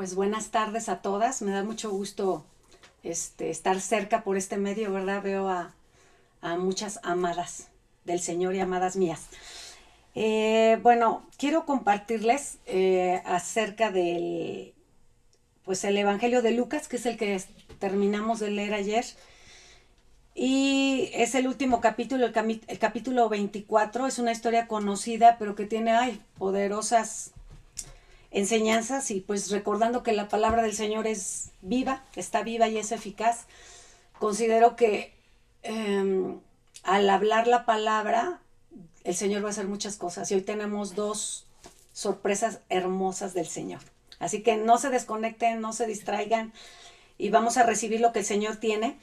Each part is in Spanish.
pues buenas tardes a todas. Me da mucho gusto estar cerca por este medio, ¿verdad? Veo a muchas amadas del Señor y amadas mías. Bueno, quiero compartirles acerca del, pues el Evangelio de Lucas, que es el que terminamos de leer ayer. Y es el último capítulo, el capítulo 24. Es una historia conocida, pero que tiene poderosas enseñanzas, y pues recordando que la palabra del Señor es viva, está viva y es eficaz. Considero que al hablar la palabra, el Señor va a hacer muchas cosas, y hoy tenemos dos sorpresas hermosas del Señor. Así que no se desconecten, no se distraigan, y vamos a recibir lo que el Señor tiene,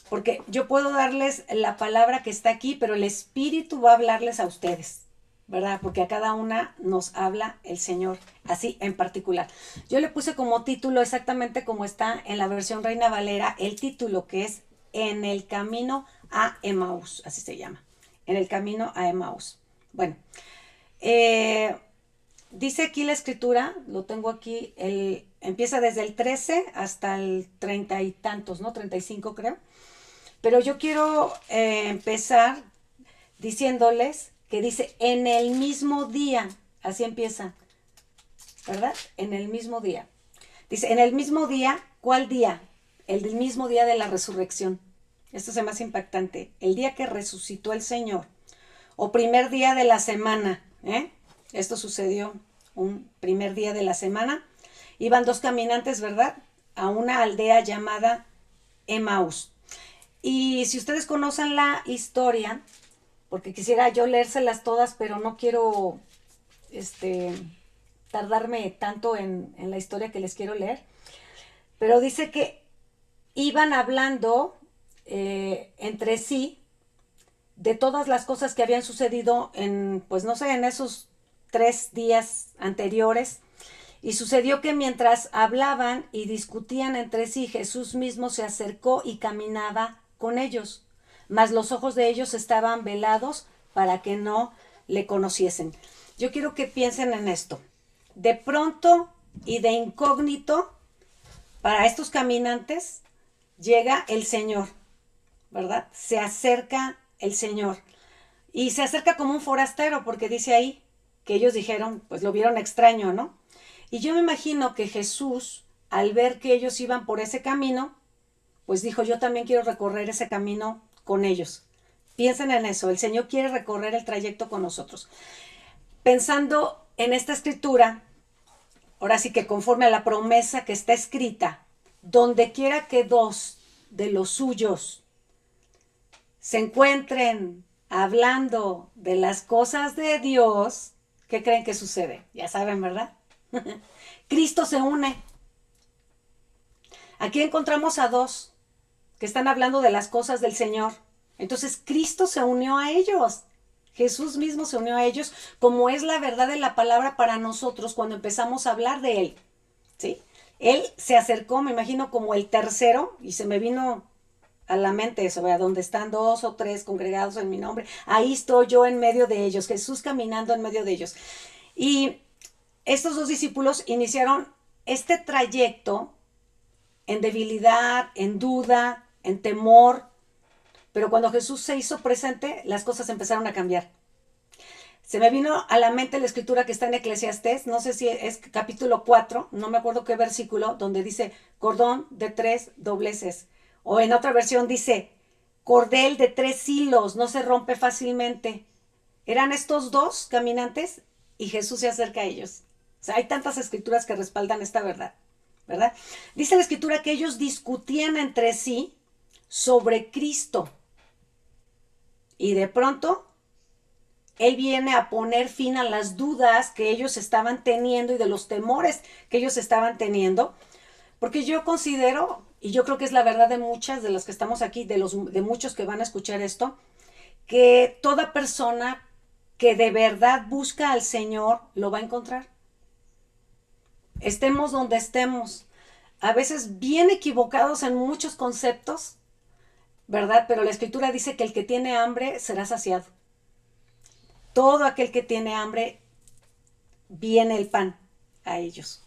porque yo puedo darles la palabra que está aquí, pero el Espíritu va a hablarles a ustedes, ¿verdad? Porque a cada una nos habla el Señor, así en particular. Yo le puse como título, exactamente como está en la versión Reina Valera, el título, que es En el camino a Emaús, así se llama, En el camino a Emaús. Bueno, dice aquí la escritura, lo tengo aquí, empieza desde el 13 hasta el 30 y tantos, ¿no? 35 creo. Pero yo quiero empezar diciéndoles que dice en el mismo día, así empieza, ¿verdad? En el mismo día. Dice, en el mismo día, ¿cuál día? El del mismo día de la resurrección. Esto es el más impactante. El día que resucitó el Señor, o primer día de la semana, ¿eh? Esto sucedió un primer día de la semana. Iban dos caminantes, ¿verdad? A una aldea llamada Emaús. Y si ustedes conocen la historia, porque quisiera yo leérselas todas, pero no quiero tardarme tanto en la historia que les quiero leer, pero dice que iban hablando entre sí de todas las cosas que habían sucedido en, pues no sé, en esos 3 días anteriores. Y sucedió que mientras hablaban y discutían entre sí, Jesús mismo se acercó y caminaba con ellos, mas los ojos de ellos estaban velados para que no le conociesen. Yo quiero que piensen en esto. De pronto y de incógnito, para estos caminantes, llega el Señor, ¿verdad? Se acerca el Señor. Y se acerca como un forastero, porque dice ahí que ellos dijeron, pues lo vieron extraño, ¿no? Y yo me imagino que Jesús, al ver que ellos iban por ese camino, pues dijo, yo también quiero recorrer ese camino con ellos. Piensen en eso, el Señor quiere recorrer el trayecto con nosotros. Pensando en esta escritura, ahora sí que conforme a la promesa que está escrita, donde quiera que dos de los suyos se encuentren hablando de las cosas de Dios, ¿qué creen que sucede? Ya saben, ¿verdad? Cristo se une. Aquí encontramos a dos que están hablando de las cosas del Señor. Entonces Cristo se unió a ellos. Jesús mismo se unió a ellos, como es la verdad de la palabra para nosotros cuando empezamos a hablar de Él. ¿Sí? Él se acercó, me imagino, como el tercero, y se me vino a la mente eso, ¿verdad? Donde están dos o tres congregados en mi nombre, ahí estoy yo en medio de ellos, Jesús caminando en medio de ellos. Y estos dos discípulos iniciaron este trayecto en debilidad, en duda, en temor, pero cuando Jesús se hizo presente, las cosas empezaron a cambiar. Se me vino a la mente la escritura que está en Eclesiastés, no sé si es capítulo 4, no me acuerdo qué versículo, donde dice cordón de 3 dobleces. O en otra versión dice cordel de 3 hilos, no se rompe fácilmente. Eran estos dos caminantes y Jesús se acerca a ellos. O sea, hay tantas escrituras que respaldan esta verdad, ¿verdad? Dice la escritura que ellos discutían entre sí sobre Cristo. Y de pronto Él viene a poner fin a las dudas que ellos estaban teniendo y de los temores que ellos estaban teniendo. Porque yo considero, y yo creo que es la verdad de muchas de las que estamos aquí, de muchos que van a escuchar esto, que toda persona que de verdad busca al Señor lo va a encontrar. Estemos donde estemos. A veces bien equivocados en muchos conceptos, ¿verdad? Pero la escritura dice que el que tiene hambre será saciado. Todo aquel que tiene hambre, viene el pan a ellos.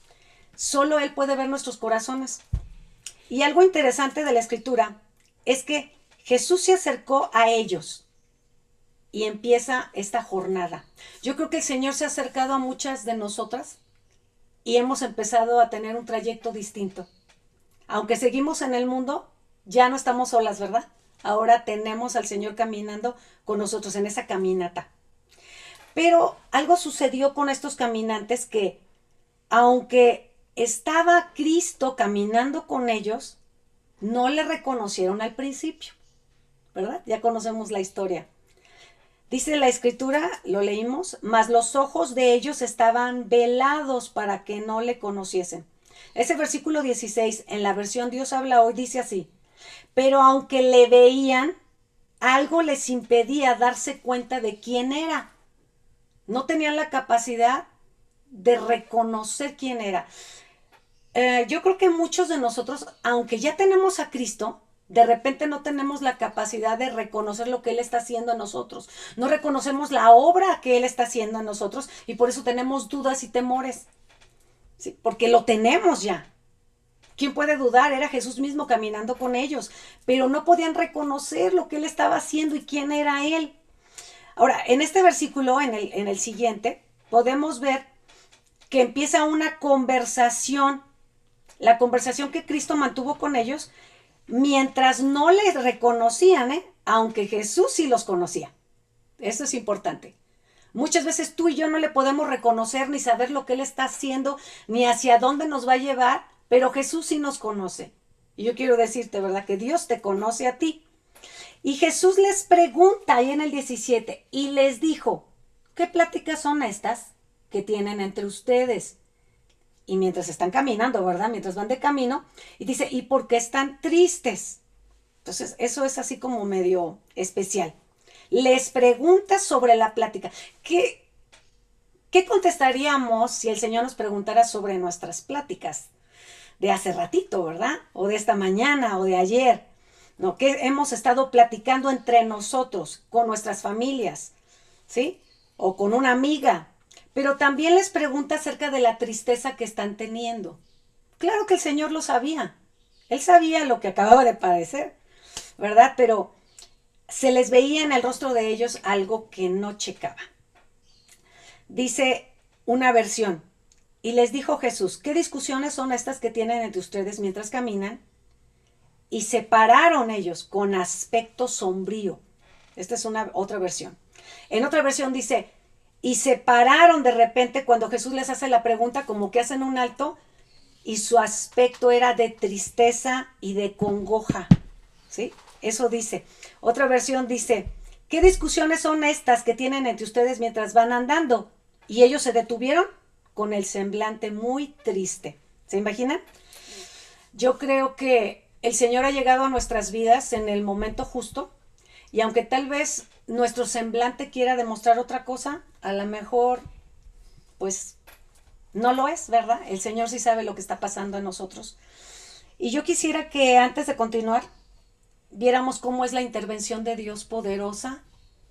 Solo Él puede ver nuestros corazones. Y algo interesante de la escritura es que Jesús se acercó a ellos y empieza esta jornada. Yo creo que el Señor se ha acercado a muchas de nosotras y hemos empezado a tener un trayecto distinto. Aunque seguimos en el mundo, ya no estamos solas, ¿verdad? Ahora tenemos al Señor caminando con nosotros en esa caminata. Pero algo sucedió con estos caminantes que, aunque estaba Cristo caminando con ellos, no le reconocieron al principio, ¿verdad? Ya conocemos la historia. Dice la escritura, lo leímos, mas los ojos de ellos estaban velados para que no le conociesen. Ese versículo 16 en la versión Dios habla hoy dice así, pero aunque le veían, algo les impedía darse cuenta de quién era. No tenían la capacidad de reconocer quién era. Yo creo que muchos de nosotros, aunque ya tenemos a Cristo, de repente no tenemos la capacidad de reconocer lo que Él está haciendo en nosotros. No reconocemos la obra que Él está haciendo en nosotros y por eso tenemos dudas y temores. ¿Sí? Porque lo tenemos ya. ¿Quién puede dudar? Era Jesús mismo caminando con ellos, pero no podían reconocer lo que Él estaba haciendo y quién era Él. Ahora, en este versículo, en el siguiente, podemos ver que empieza una conversación, la conversación que Cristo mantuvo con ellos, mientras no les reconocían, aunque Jesús sí los conocía. Eso es importante. Muchas veces tú y yo no le podemos reconocer ni saber lo que Él está haciendo, ni hacia dónde nos va a llevar, pero Jesús sí nos conoce. Y yo quiero decirte, ¿verdad? Que Dios te conoce a ti. Y Jesús les pregunta ahí en el 17 y les dijo, ¿qué pláticas son estas que tienen entre ustedes? Y mientras están caminando, ¿verdad? Mientras van de camino, y dice, ¿y por qué están tristes? Entonces, eso es así como medio especial. Les pregunta sobre la plática. ¿Qué contestaríamos si el Señor nos preguntara sobre nuestras pláticas de hace ratito, ¿verdad? O de esta mañana o de ayer, ¿no? Que hemos estado platicando entre nosotros, con nuestras familias, ¿sí? O con una amiga. Pero también les pregunta acerca de la tristeza que están teniendo. Claro que el Señor lo sabía. Él sabía lo que acababa de padecer, ¿verdad? Pero se les veía en el rostro de ellos algo que no checaba. Dice una versión, y les dijo Jesús, ¿qué discusiones son estas que tienen entre ustedes mientras caminan? Y se pararon ellos con aspecto sombrío. Esta es otra versión. En otra versión dice, y se pararon de repente cuando Jesús les hace la pregunta, como que hacen un alto, y su aspecto era de tristeza y de congoja. ¿Sí? Eso dice. Otra versión dice, ¿qué discusiones son estas que tienen entre ustedes mientras van andando? Y ellos se detuvieron con el semblante muy triste. ¿Se imaginan? Yo creo que el Señor ha llegado a nuestras vidas en el momento justo y aunque tal vez nuestro semblante quiera demostrar otra cosa, a lo mejor pues no lo es, ¿verdad? El Señor sí sabe lo que está pasando en nosotros. Y yo quisiera que antes de continuar viéramos cómo es la intervención de Dios poderosa,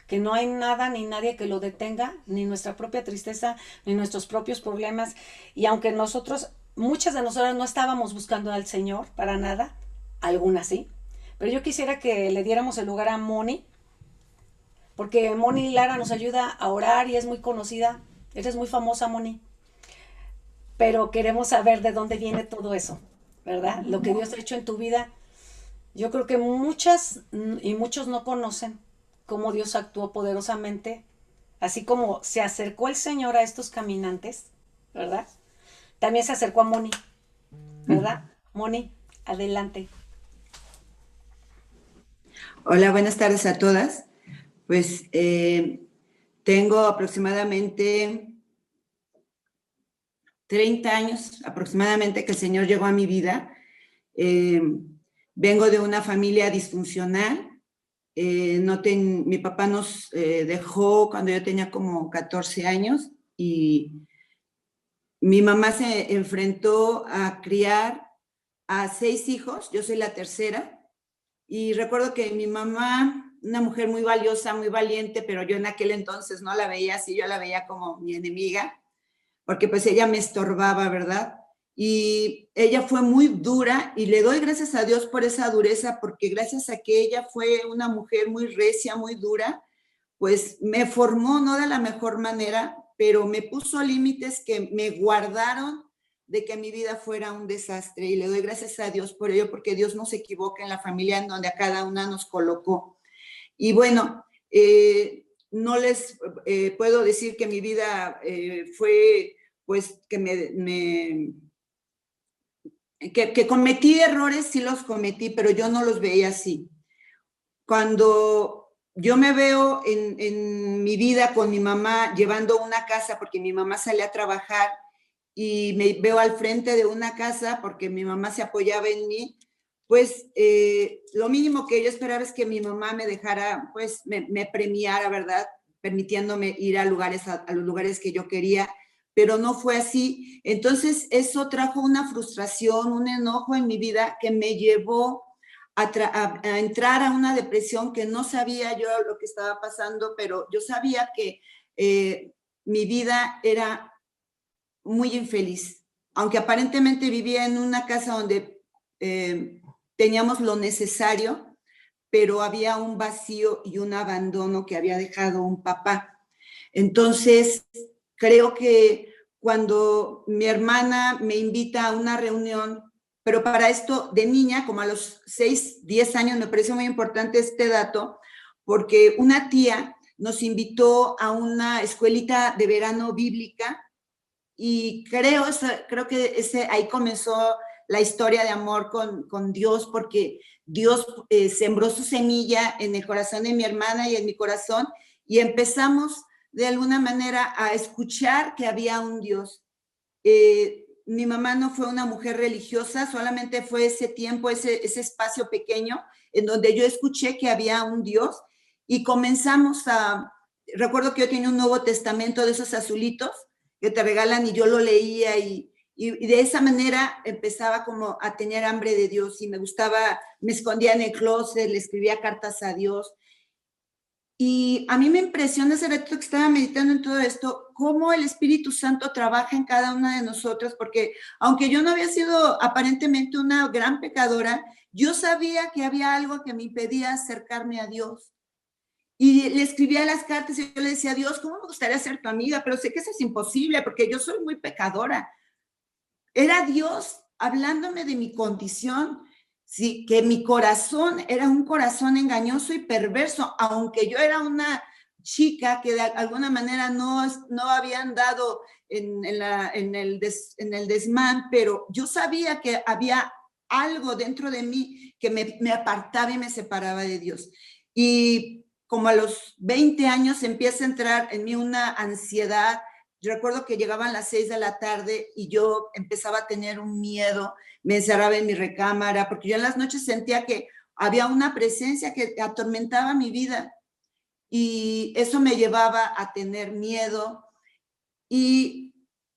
que no hay nada ni nadie que lo detenga, ni nuestra propia tristeza, ni nuestros propios problemas. Y aunque muchas de nosotras no estábamos buscando al Señor para nada, algunas sí, pero yo quisiera que le diéramos el lugar a Moni, porque Moni Lara nos ayuda a orar y es muy conocida. Eres muy famosa, Moni. Pero queremos saber de dónde viene todo eso, ¿verdad? Lo que Dios ha hecho en tu vida. Yo creo que muchas y muchos no conocen cómo Dios actuó poderosamente, así como se acercó el Señor a estos caminantes, ¿verdad? También se acercó a Moni, ¿verdad? Moni, adelante. Hola, buenas tardes a todas. Pues tengo aproximadamente 30 años aproximadamente que el Señor llegó a mi vida. Vengo de una familia disfuncional. Mi papá nos dejó cuando yo tenía como 14 años y mi mamá se enfrentó a criar a 6 hijos. Yo soy la tercera. Y recuerdo que mi mamá, una mujer muy valiosa, muy valiente, pero yo en aquel entonces no la veía así, yo la veía como mi enemiga, porque pues ella me estorbaba, ¿verdad? y ella fue muy dura y le doy gracias a Dios por esa dureza, porque gracias a que ella fue una mujer muy recia, muy dura, pues me formó no de la mejor manera, pero me puso límites que me guardaron de que mi vida fuera un desastre, y le doy gracias a Dios por ello, porque Dios no se equivoca en la familia en donde a cada una nos colocó. Y bueno, no les puedo decir que mi vida fue, pues, que cometí errores, sí los cometí, pero yo no los veía así. Cuando yo me veo en mi vida con mi mamá llevando una casa, porque mi mamá salía a trabajar, y me veo al frente de una casa porque mi mamá se apoyaba en mí, pues lo mínimo que yo esperaba es que mi mamá me dejara, pues me premiara, ¿verdad? Permitiéndome ir a lugares, a los lugares que yo quería, pero no fue así. Entonces eso trajo una frustración, un enojo en mi vida que me llevó a entrar a una depresión, que no sabía yo lo que estaba pasando, pero yo sabía que mi vida era muy infeliz. Aunque aparentemente vivía en una casa donde teníamos lo necesario, pero había un vacío y un abandono que había dejado un papá. Entonces, creo que cuando mi hermana me invita a una reunión, pero para esto de niña, como a los 6, 10 años, me parece muy importante este dato, porque una tía nos invitó a una escuelita de verano bíblica, y creo que ahí comenzó la historia de amor con Dios, porque Dios sembró su semilla en el corazón de mi hermana y en mi corazón, y empezamos de alguna manera a escuchar que había un Dios. Mi mamá no fue una mujer religiosa, solamente fue ese tiempo, ese espacio pequeño en donde yo escuché que había un Dios, y comenzamos recuerdo que yo tenía un Nuevo Testamento de esos azulitos que te regalan, y yo lo leía, y de esa manera empezaba como a tener hambre de Dios, y me gustaba, me escondía en el closet, le escribía cartas a Dios. Y a mí me impresiona ese reto que estaba meditando en todo esto, cómo el Espíritu Santo trabaja en cada una de nosotros, porque aunque yo no había sido aparentemente una gran pecadora, yo sabía que había algo que me impedía acercarme a Dios. Y le escribía las cartas y yo le decía, Dios, ¿cómo me gustaría ser tu amiga? Pero sé que eso es imposible porque yo soy muy pecadora. Era Dios hablándome de mi condición, sí, que mi corazón era un corazón engañoso y perverso, aunque yo era una chica que de alguna manera no habían dado en el desmán, pero yo sabía que había algo dentro de mí que me apartaba y me separaba de Dios. Y como a los 20 años empieza a entrar en mí una ansiedad. Yo recuerdo que llegaban las 6 de la tarde y yo empezaba a tener un miedo, me encerraba en mi recámara, porque yo en las noches sentía que había una presencia que atormentaba mi vida, y eso me llevaba a tener miedo. Y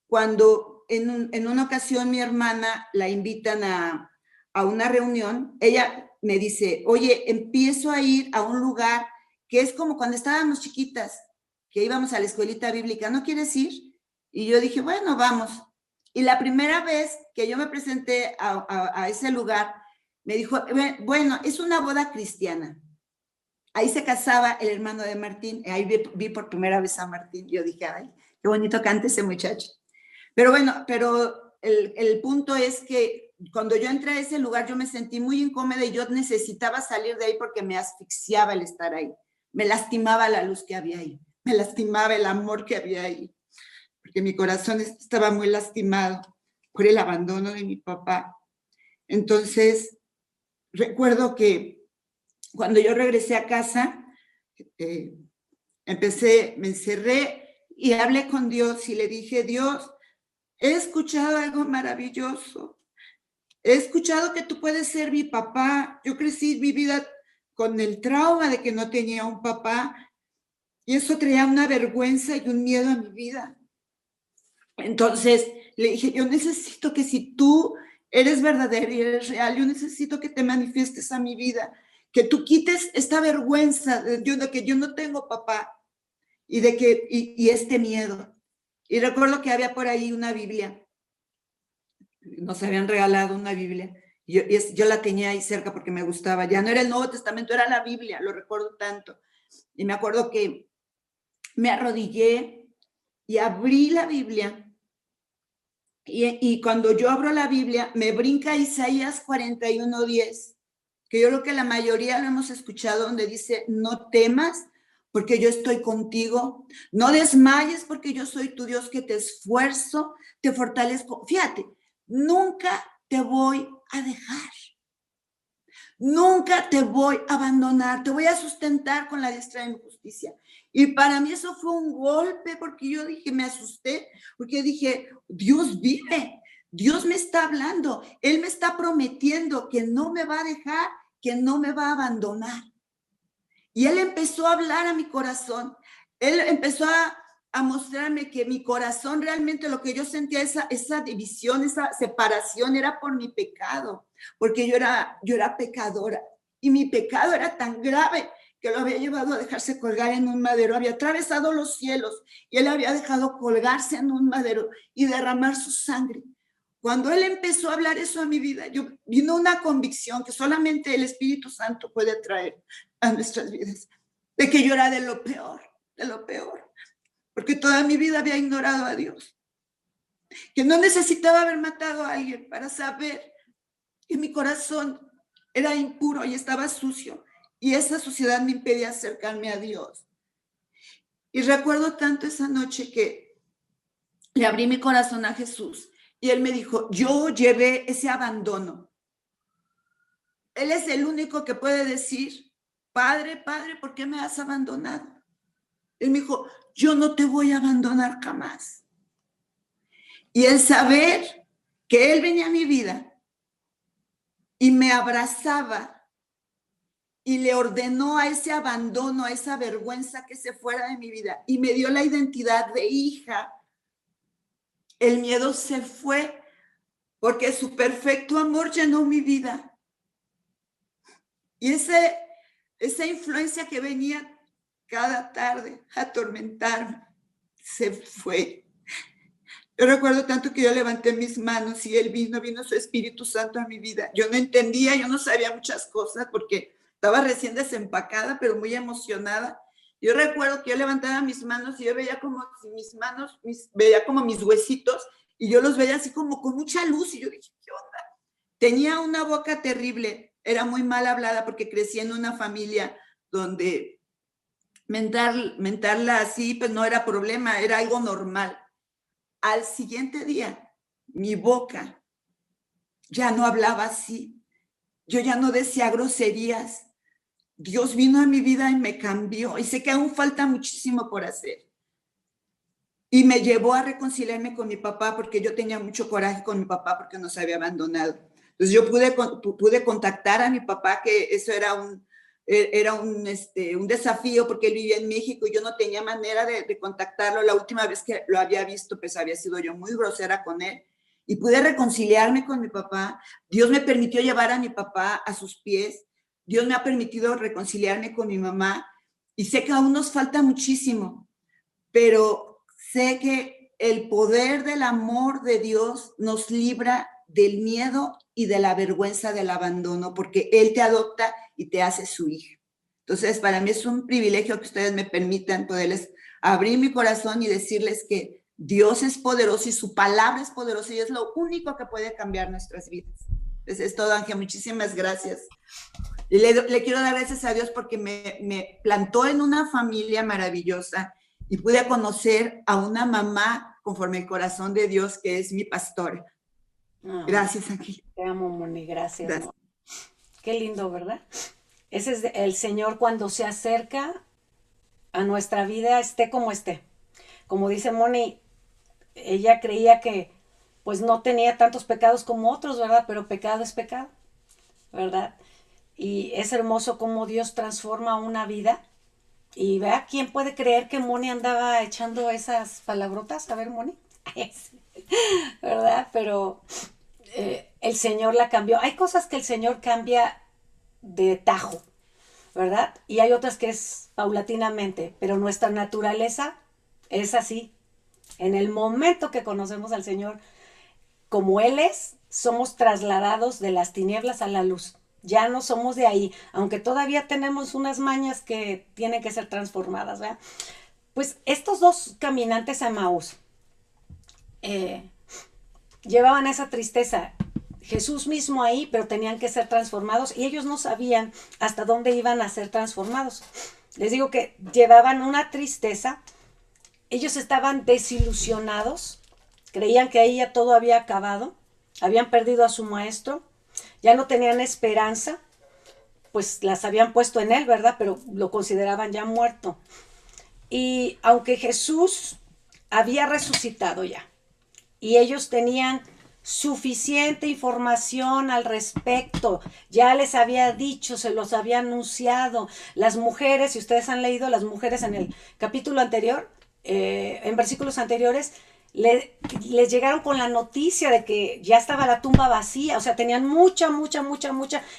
cuando en una ocasión mi hermana la invitan a una reunión, ella me dice, oye, empiezo a ir a un lugar que es como cuando estábamos chiquitas, que íbamos a la escuelita bíblica, ¿no quieres ir? Y yo dije, bueno, vamos. Y la primera vez que yo me presenté a ese lugar, me dijo, bueno, es una boda cristiana. Ahí se casaba el hermano de Martín, ahí vi por primera vez a Martín. Yo dije, ay, qué bonito canta ese muchacho. Pero bueno, el punto es que cuando yo entré a ese lugar, yo me sentí muy incómoda y yo necesitaba salir de ahí porque me asfixiaba el estar ahí. Me lastimaba la luz que había ahí, me lastimaba el amor que había ahí, porque mi corazón estaba muy lastimado por el abandono de mi papá. Entonces, recuerdo que cuando yo regresé a casa, me encerré y hablé con Dios y le dije, Dios, he escuchado algo maravilloso. He escuchado que tú puedes ser mi papá. Yo crecí mi vida con el trauma de que no tenía un papá, y eso traía una vergüenza y un miedo a mi vida. Entonces le dije, yo necesito que si tú eres verdadero y eres real, yo necesito que te manifiestes a mi vida, que tú quites esta vergüenza de que yo no tengo papá, y de que este miedo. Y recuerdo que había por ahí una Biblia nos habían regalado una Biblia. Yo la tenía ahí cerca porque me gustaba. Ya no era el Nuevo Testamento, era la Biblia, lo recuerdo tanto. Y me acuerdo que me arrodillé y abrí la Biblia. Y cuando yo abro la Biblia, me brinca Isaías 41:10, que yo creo que la mayoría lo hemos escuchado, donde dice, no temas porque yo estoy contigo, no desmayes porque yo soy tu Dios que te esfuerzo, te fortalezco. Fíjate, nunca te voy a dejar. Nunca te voy a abandonar, te voy a sustentar con la diestra de mi justicia. Y para mí eso fue un golpe porque yo dije, me asusté, porque dije, Dios vive, Dios me está hablando, Él me está prometiendo que no me va a dejar, que no me va a abandonar. Y Él empezó a hablar a mi corazón, Él empezó a mostrarme que mi corazón realmente lo que yo sentía, esa división, esa separación era por mi pecado, porque yo era pecadora y mi pecado era tan grave que lo había llevado a dejarse colgar en un madero, había atravesado los cielos y Él había dejado colgarse en un madero y derramar su sangre. Cuando Él empezó a hablar eso a mi vida, vino una convicción que solamente el Espíritu Santo puede traer a nuestras vidas, de que yo era de lo peor, porque toda mi vida había ignorado a Dios, que no necesitaba haber matado a alguien para saber que mi corazón era impuro y estaba sucio, y esa suciedad me impedía acercarme a Dios. Y recuerdo tanto esa noche que le abrí mi corazón a Jesús, y Él me dijo, yo llevé ese abandono. Él es el único que puede decir, Padre, ¿por qué me has abandonado? Él me dijo, yo no te voy a abandonar jamás. Y el saber que Él venía a mi vida y me abrazaba y le ordenó a ese abandono, a esa vergüenza que se fuera de mi vida y me dio la identidad de hija, el miedo se fue porque su perfecto amor llenó mi vida. Y esa influencia que venía cada tarde a atormentarme se fue. Yo recuerdo tanto que yo levanté mis manos y Él vino su Espíritu Santo a mi vida. Yo no entendía, yo no sabía muchas cosas porque estaba recién desempacada, pero muy emocionada. Yo recuerdo que yo levantaba mis manos y yo veía como si mis manos, veía como mis huesitos y yo los veía así como con mucha luz y yo dije, ¿qué onda? Tenía una boca terrible, era muy mal hablada porque crecí en una familia donde mentarla así pues no era problema, era algo normal. Al siguiente día, mi boca ya no hablaba así. Yo ya no decía groserías. Dios vino a mi vida y me cambió. Y sé que aún falta muchísimo por hacer. Y me llevó a reconciliarme con mi papá porque yo tenía mucho coraje con mi papá porque nos había abandonado. Entonces yo pude contactar a mi papá, que eso era un desafío porque él vivía en México y yo no tenía manera de contactarlo. La última vez que lo había visto, pues había sido yo muy grosera con él y pude reconciliarme con mi papá. Dios me permitió llevar a mi papá a sus pies. Dios me ha permitido reconciliarme con mi mamá y sé que aún nos falta muchísimo, pero sé que el poder del amor de Dios nos libra del miedo y de la vergüenza del abandono, porque Él te adopta y te hace su hija. Entonces, para mí es un privilegio que ustedes me permitan poderles abrir mi corazón y decirles que Dios es poderoso y su palabra es poderosa y es lo único que puede cambiar nuestras vidas. Entonces, es todo, Ángel. Muchísimas gracias. Y le quiero dar gracias a Dios porque me plantó en una familia maravillosa y pude conocer a una mamá conforme el corazón de Dios, que es mi pastora. Gracias, Ángel. Te amo, Moni, gracias. ¿No? Qué lindo, ¿verdad? Ese es el Señor cuando se acerca a nuestra vida, esté como esté. Como dice Moni, ella creía que pues no tenía tantos pecados como otros, ¿verdad? Pero pecado es pecado, ¿verdad? Y es hermoso cómo Dios transforma una vida. Y vea, ¿quién puede creer que Moni andaba echando esas palabrotas? A ver, Moni. ¿Verdad? Pero el Señor la cambió. Hay cosas que el Señor cambia de tajo, ¿verdad? Y hay otras que es paulatinamente, pero nuestra naturaleza es así. En el momento que conocemos al Señor, como Él es, somos trasladados de las tinieblas a la luz. Ya no somos de ahí, aunque todavía tenemos unas mañas que tienen que ser transformadas, ¿verdad? Pues estos dos caminantes a Emaús llevaban esa tristeza. Jesús mismo ahí, pero tenían que ser transformados y ellos no sabían hasta dónde iban a ser transformados. Les digo que llevaban una tristeza, ellos estaban desilusionados, creían que ahí ya todo había acabado, habían perdido a su maestro, ya no tenían esperanza, pues las habían puesto en él, ¿verdad? Pero lo consideraban ya muerto. Y aunque Jesús había resucitado ya, y ellos tenían suficiente información al respecto, ya les había dicho, se los había anunciado. Las mujeres, si ustedes han leído, las mujeres en el capítulo anterior, en versículos anteriores, les llegaron con la noticia de que ya estaba la tumba vacía, o sea, tenían mucha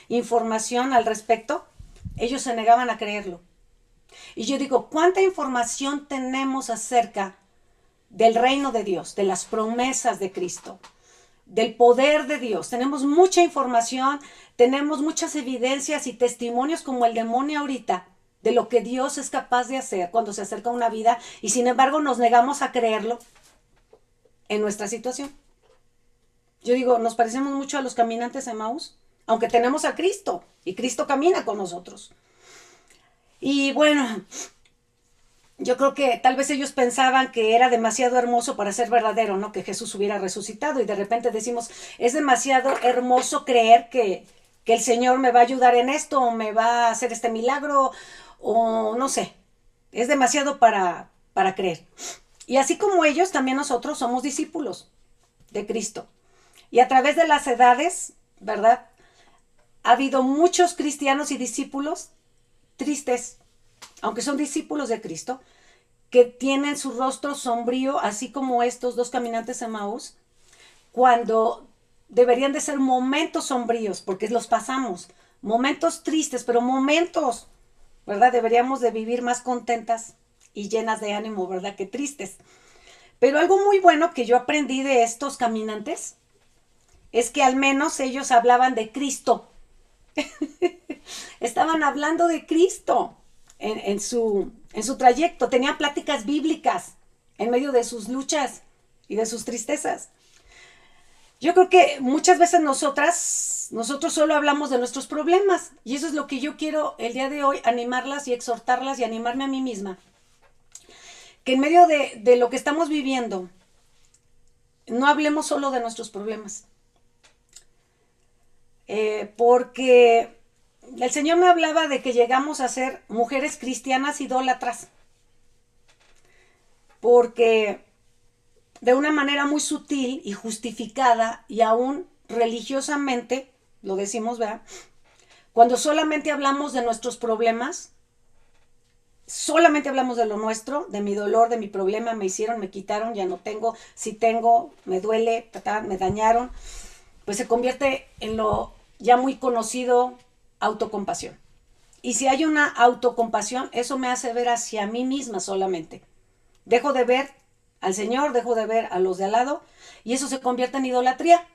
información al respecto. Ellos se negaban a creerlo. Y yo digo, ¿cuánta información tenemos acerca del reino de Dios, de las promesas de Cristo, del poder de Dios? Tenemos mucha información, tenemos muchas evidencias y testimonios como el demonio ahorita de lo que Dios es capaz de hacer cuando se acerca a una vida, y sin embargo nos negamos a creerlo en nuestra situación. Yo digo, nos parecemos mucho a los caminantes de Emaús, aunque tenemos a Cristo y Cristo camina con nosotros. Y bueno, yo creo que tal vez ellos pensaban que era demasiado hermoso para ser verdadero, ¿no? Que Jesús hubiera resucitado, y de repente decimos, es demasiado hermoso creer que el Señor me va a ayudar en esto, o me va a hacer este milagro, o no sé, es demasiado para creer. Y así como ellos, también nosotros somos discípulos de Cristo. Y a través de las edades, ¿verdad? Ha habido muchos cristianos y discípulos tristes, aunque son discípulos de Cristo, que tienen su rostro sombrío, así como estos dos caminantes de Emaús, cuando deberían de ser momentos sombríos, porque los pasamos, momentos tristes, pero momentos, ¿verdad? Deberíamos de vivir más contentas y llenas de ánimo, ¿verdad? Que tristes. Pero algo muy bueno que yo aprendí de estos caminantes es que al menos ellos hablaban de Cristo. Estaban hablando de Cristo en su trayecto. Tenían pláticas bíblicas en medio de sus luchas y de sus tristezas. Yo creo que muchas veces nosotros solo hablamos de nuestros problemas, y eso es lo que yo quiero el día de hoy, animarlas y exhortarlas y animarme a mí misma. Que en medio de lo que estamos viviendo, no hablemos solo de nuestros problemas. Porque el Señor me hablaba de que llegamos a ser mujeres cristianas idólatras. Porque de una manera muy sutil y justificada y aún religiosamente, lo decimos, ¿verdad? Cuando solamente hablamos de nuestros problemas, solamente hablamos de lo nuestro, de mi dolor, de mi problema, me hicieron, me quitaron, ya no tengo, si tengo, me duele, me dañaron, pues se convierte en lo ya muy conocido, autocompasión. Y si hay una autocompasión, eso me hace ver hacia mí misma solamente. Dejo de ver al Señor, dejo de ver a los de al lado, y eso se convierte en idolatría.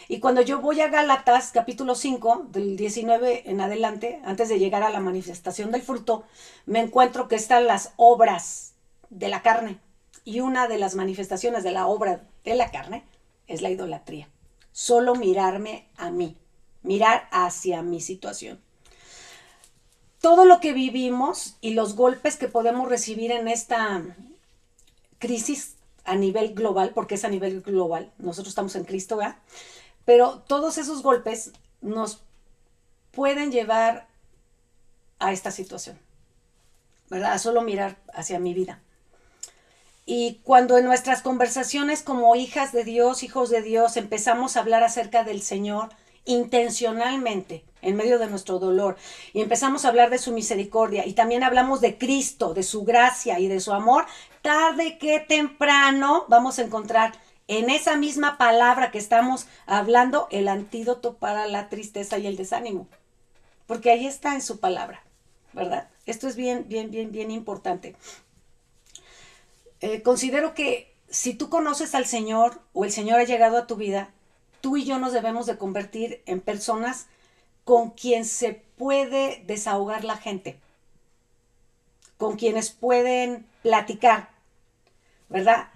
Y cuando yo voy a Gálatas, capítulo 5, del 19 en adelante, antes de llegar a la manifestación del fruto, me encuentro que están las obras de la carne. Y una de las manifestaciones de la obra de la carne es la idolatría. Solo mirarme a mí, mirar hacia mi situación. Todo lo que vivimos y los golpes que podemos recibir en esta crisis a nivel global, porque es a nivel global, nosotros estamos en Cristo, ¿verdad? Pero todos esos golpes nos pueden llevar a esta situación, ¿verdad? A solo mirar hacia mi vida. Y cuando en nuestras conversaciones como hijas de Dios, hijos de Dios, empezamos a hablar acerca del Señor intencionalmente, en medio de nuestro dolor, y empezamos a hablar de su misericordia, y también hablamos de Cristo, de su gracia y de su amor, tarde que temprano vamos a encontrar en esa misma palabra que estamos hablando el antídoto para la tristeza y el desánimo. Porque ahí está en su palabra, ¿verdad? Esto es bien importante. Considero que si tú conoces al Señor o el Señor ha llegado a tu vida, tú y yo nos debemos de convertir en personas con quien se puede desahogar la gente, con quienes pueden platicar, ¿verdad?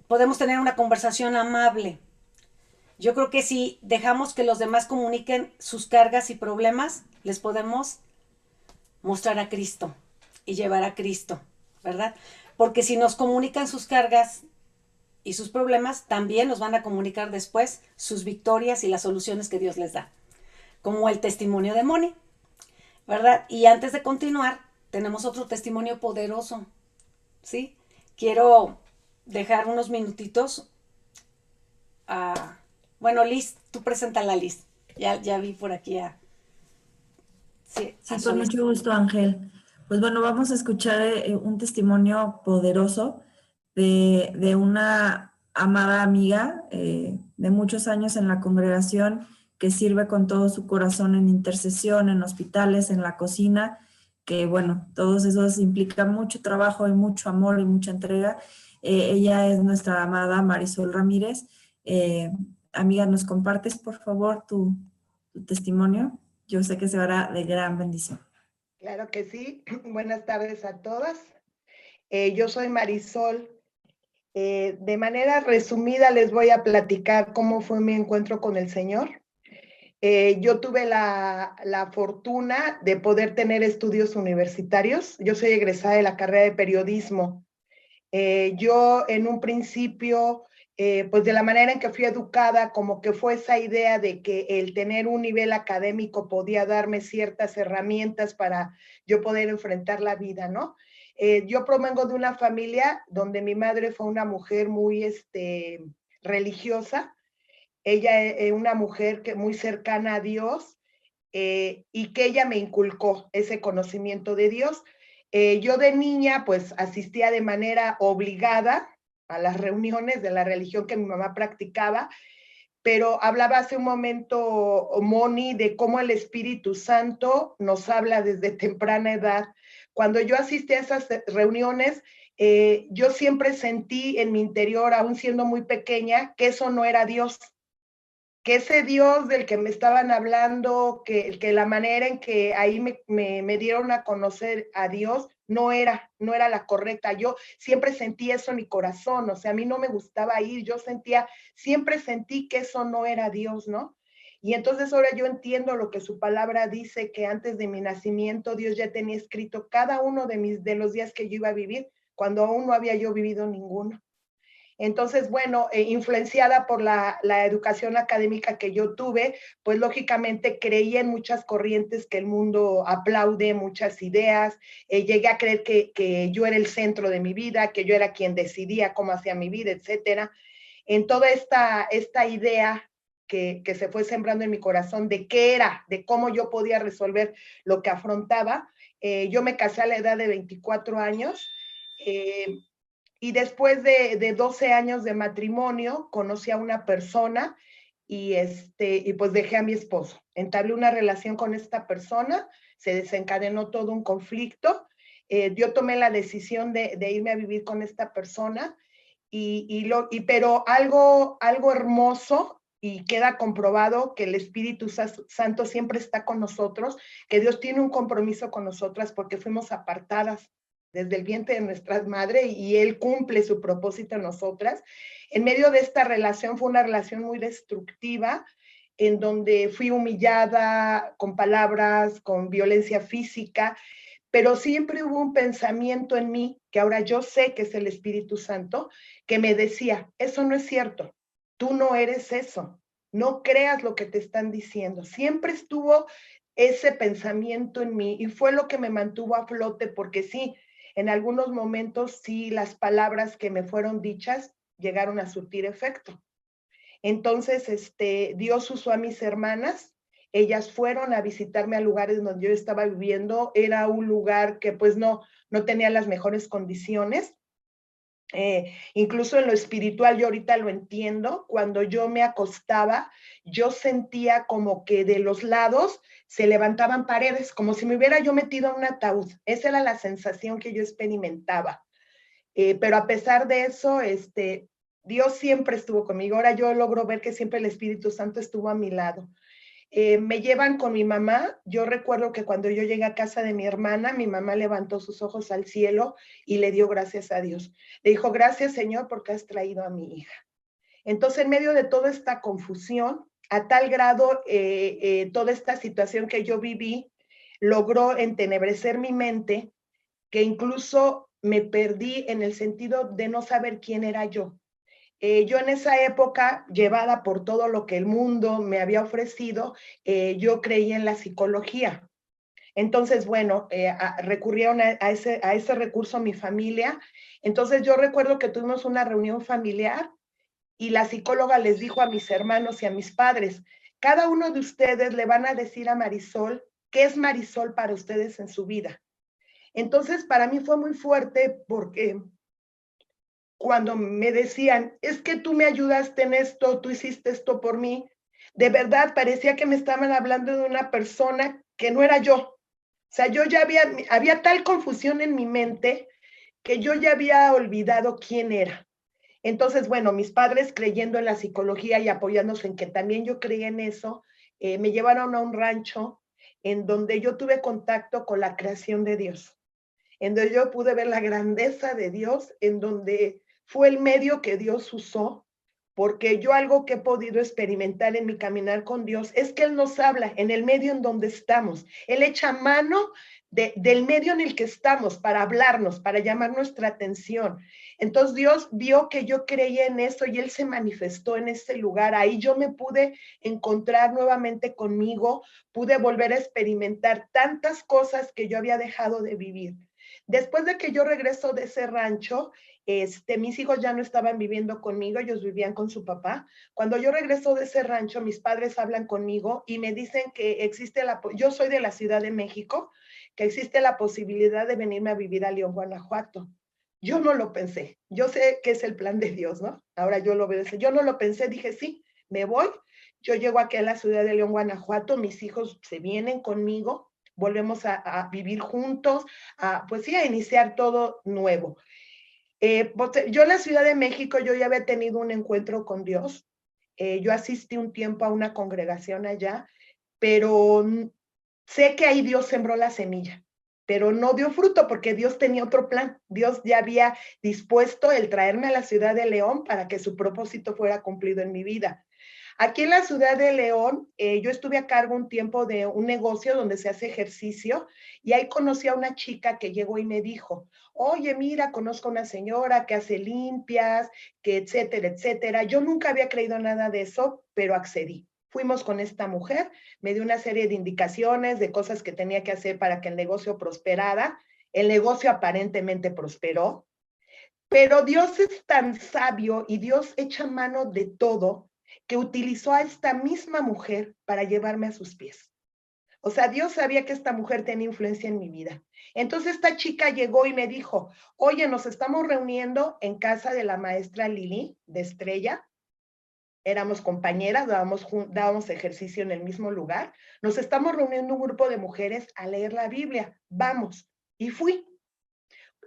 Podemos tener una conversación amable. Yo creo que si dejamos que los demás comuniquen sus cargas y problemas, les podemos mostrar a Cristo y llevar a Cristo, ¿verdad? Porque si nos comunican sus cargas y sus problemas, también nos van a comunicar después sus victorias y las soluciones que Dios les da, como el testimonio de Moni, ¿verdad? Y antes de continuar, tenemos otro testimonio poderoso, ¿sí? Quiero dejar unos minutitos a... Bueno, Liz, tú preséntala, Liz. Ya vi por aquí a... Sí, a Sí, con Solis. mucho gusto, Ángel. Pues bueno, vamos a escuchar un testimonio poderoso de una amada amiga de muchos años en la congregación que sirve con todo su corazón en intercesión, en hospitales, en la cocina, que bueno, todos esos implican mucho trabajo y mucho amor y mucha entrega. Ella es nuestra amada Marisol Ramírez. Eh, Amiga, ¿nos compartes por favor tu testimonio? Yo sé que se hará de gran bendición. Claro que sí. Buenas tardes a todas. Yo soy Marisol. De manera resumida les voy a platicar cómo fue mi encuentro con el Señor. Yo tuve la fortuna de poder tener estudios universitarios. Yo soy egresada de la carrera de periodismo. Yo en un principio, pues de la manera en que fui educada, como que fue esa idea de que el tener un nivel académico podía darme ciertas herramientas para yo poder enfrentar la vida, ¿no? Yo provengo de una familia donde mi madre fue una mujer muy religiosa. Ella es una mujer que muy cercana a Dios, y que ella me inculcó ese conocimiento de Dios. Yo de niña pues asistía de manera obligada a las reuniones de la religión que mi mamá practicaba, pero hablaba hace un momento Moni de cómo el Espíritu Santo nos habla desde temprana edad. Cuando yo asistí a esas reuniones, yo siempre sentí en mi interior, aún siendo muy pequeña, que eso no era Dios, que ese Dios del que me estaban hablando, que la manera en que ahí me dieron a conocer a Dios no era la correcta. Yo siempre sentí eso en mi corazón, o sea, a mí no me gustaba ir, siempre sentí que eso no era Dios, ¿no? Y entonces ahora yo entiendo lo que su palabra dice, que antes de mi nacimiento Dios ya tenía escrito cada uno de los días que yo iba a vivir, cuando aún no había yo vivido ninguno. Entonces, bueno, influenciada por la educación académica que yo tuve, pues lógicamente creí en muchas corrientes que el mundo aplaude, muchas ideas. Llegué a creer que yo era el centro de mi vida, que yo era quien decidía cómo hacía mi vida, etcétera. En toda esta idea que se fue sembrando en mi corazón de qué era, de cómo yo podía resolver lo que afrontaba, yo me casé a la edad de 24 años. Y después de 12 años de matrimonio, conocí a una persona y pues dejé a mi esposo. Entablé una relación con esta persona, se desencadenó todo un conflicto. Yo tomé la decisión de irme a vivir con esta persona, pero algo hermoso, y queda comprobado que el Espíritu Santo siempre está con nosotros, que Dios tiene un compromiso con nosotras porque fuimos apartadas desde el vientre de nuestras madres y Él cumple su propósito en nosotras. En medio de esta relación fue una relación muy destructiva, en donde fui humillada con palabras, con violencia física, pero siempre hubo un pensamiento en mí, que ahora yo sé que es el Espíritu Santo, que me decía, eso no es cierto, tú no eres eso, no creas lo que te están diciendo. Siempre estuvo ese pensamiento en mí y fue lo que me mantuvo a flote, porque sí, en algunos momentos sí, las palabras que me fueron dichas llegaron a surtir efecto. Entonces, Dios usó a mis hermanas. Ellas fueron a visitarme a lugares donde yo estaba viviendo. Era un lugar que pues no tenía las mejores condiciones. Incluso en lo espiritual, yo ahorita lo entiendo. Cuando yo me acostaba, yo sentía como que de los lados se levantaban paredes, como si me hubiera yo metido en un ataúd. Esa era la sensación que yo experimentaba. pero a pesar de eso, Dios siempre estuvo conmigo. Ahora yo logro ver que siempre el Espíritu Santo estuvo a mi lado. Me llevan con mi mamá. Yo recuerdo que cuando yo llegué a casa de mi hermana, mi mamá levantó sus ojos al cielo y le dio gracias a Dios. Le dijo, gracias Señor porque has traído a mi hija. Entonces, en medio de toda esta confusión, a tal grado, toda esta situación que yo viví, logró entenebrecer mi mente, que incluso me perdí en el sentido de no saber quién era yo. Yo en esa época, llevada por todo lo que el mundo me había ofrecido, yo creía en la psicología. Entonces, bueno, recurrieron a ese recurso mi familia. Entonces, yo recuerdo que tuvimos una reunión familiar y la psicóloga les dijo a mis hermanos y a mis padres, cada uno de ustedes le van a decir a Marisol qué es Marisol para ustedes en su vida. Entonces, para mí fue muy fuerte porque cuando me decían, es que tú me ayudaste en esto, tú hiciste esto por mí, de verdad parecía que me estaban hablando de una persona que no era yo. O sea, yo ya había tal confusión en mi mente que yo ya había olvidado quién era. Entonces, bueno, mis padres creyendo en la psicología y apoyándose en que también yo creía en eso, me llevaron a un rancho en donde yo tuve contacto con la creación de Dios, en donde yo pude ver la grandeza de Dios, en donde fue el medio que Dios usó, porque yo algo que he podido experimentar en mi caminar con Dios es que Él nos habla en el medio en donde estamos. Él echa mano del medio en el que estamos para hablarnos, para llamar nuestra atención. Entonces Dios vio que yo creía en eso y Él se manifestó en ese lugar. Ahí yo me pude encontrar nuevamente conmigo, pude volver a experimentar tantas cosas que yo había dejado de vivir. Después de que yo regreso de ese rancho, mis hijos ya no estaban viviendo conmigo, ellos vivían con su papá. Cuando yo regreso de ese rancho, mis padres hablan conmigo y me dicen que yo soy de la Ciudad de México, que existe la posibilidad de venirme a vivir a León, Guanajuato. Yo no lo pensé, yo sé que es el plan de Dios, ¿no? Ahora yo lo veo, yo no lo pensé, dije, sí, me voy, yo llego aquí a la ciudad de León, Guanajuato, mis hijos se vienen conmigo, volvemos a vivir juntos, pues sí, a iniciar todo nuevo. Yo en la Ciudad de México, yo ya había tenido un encuentro con Dios. Yo asistí un tiempo a una congregación allá, pero sé que ahí Dios sembró la semilla, pero no dio fruto porque Dios tenía otro plan. Dios ya había dispuesto el traerme a la ciudad de León para que su propósito fuera cumplido en mi vida. Aquí en la ciudad de León, yo estuve a cargo un tiempo de un negocio donde se hace ejercicio y ahí conocí a una chica que llegó y me dijo, oye, mira, conozco a una señora que hace limpias, que etcétera, etcétera. Yo nunca había creído nada de eso, pero accedí. Fuimos con esta mujer, me dio una serie de indicaciones de cosas que tenía que hacer para que el negocio prosperara. El negocio aparentemente prosperó, pero Dios es tan sabio y Dios echa mano de todo que utilizó a esta misma mujer para llevarme a sus pies. O sea, Dios sabía que esta mujer tenía influencia en mi vida. Entonces esta chica llegó y me dijo, oye, nos estamos reuniendo en casa de la maestra Lili de Estrella. Éramos compañeras, dábamos ejercicio en el mismo lugar. Nos estamos reuniendo un grupo de mujeres a leer la Biblia. Vamos. Y fui.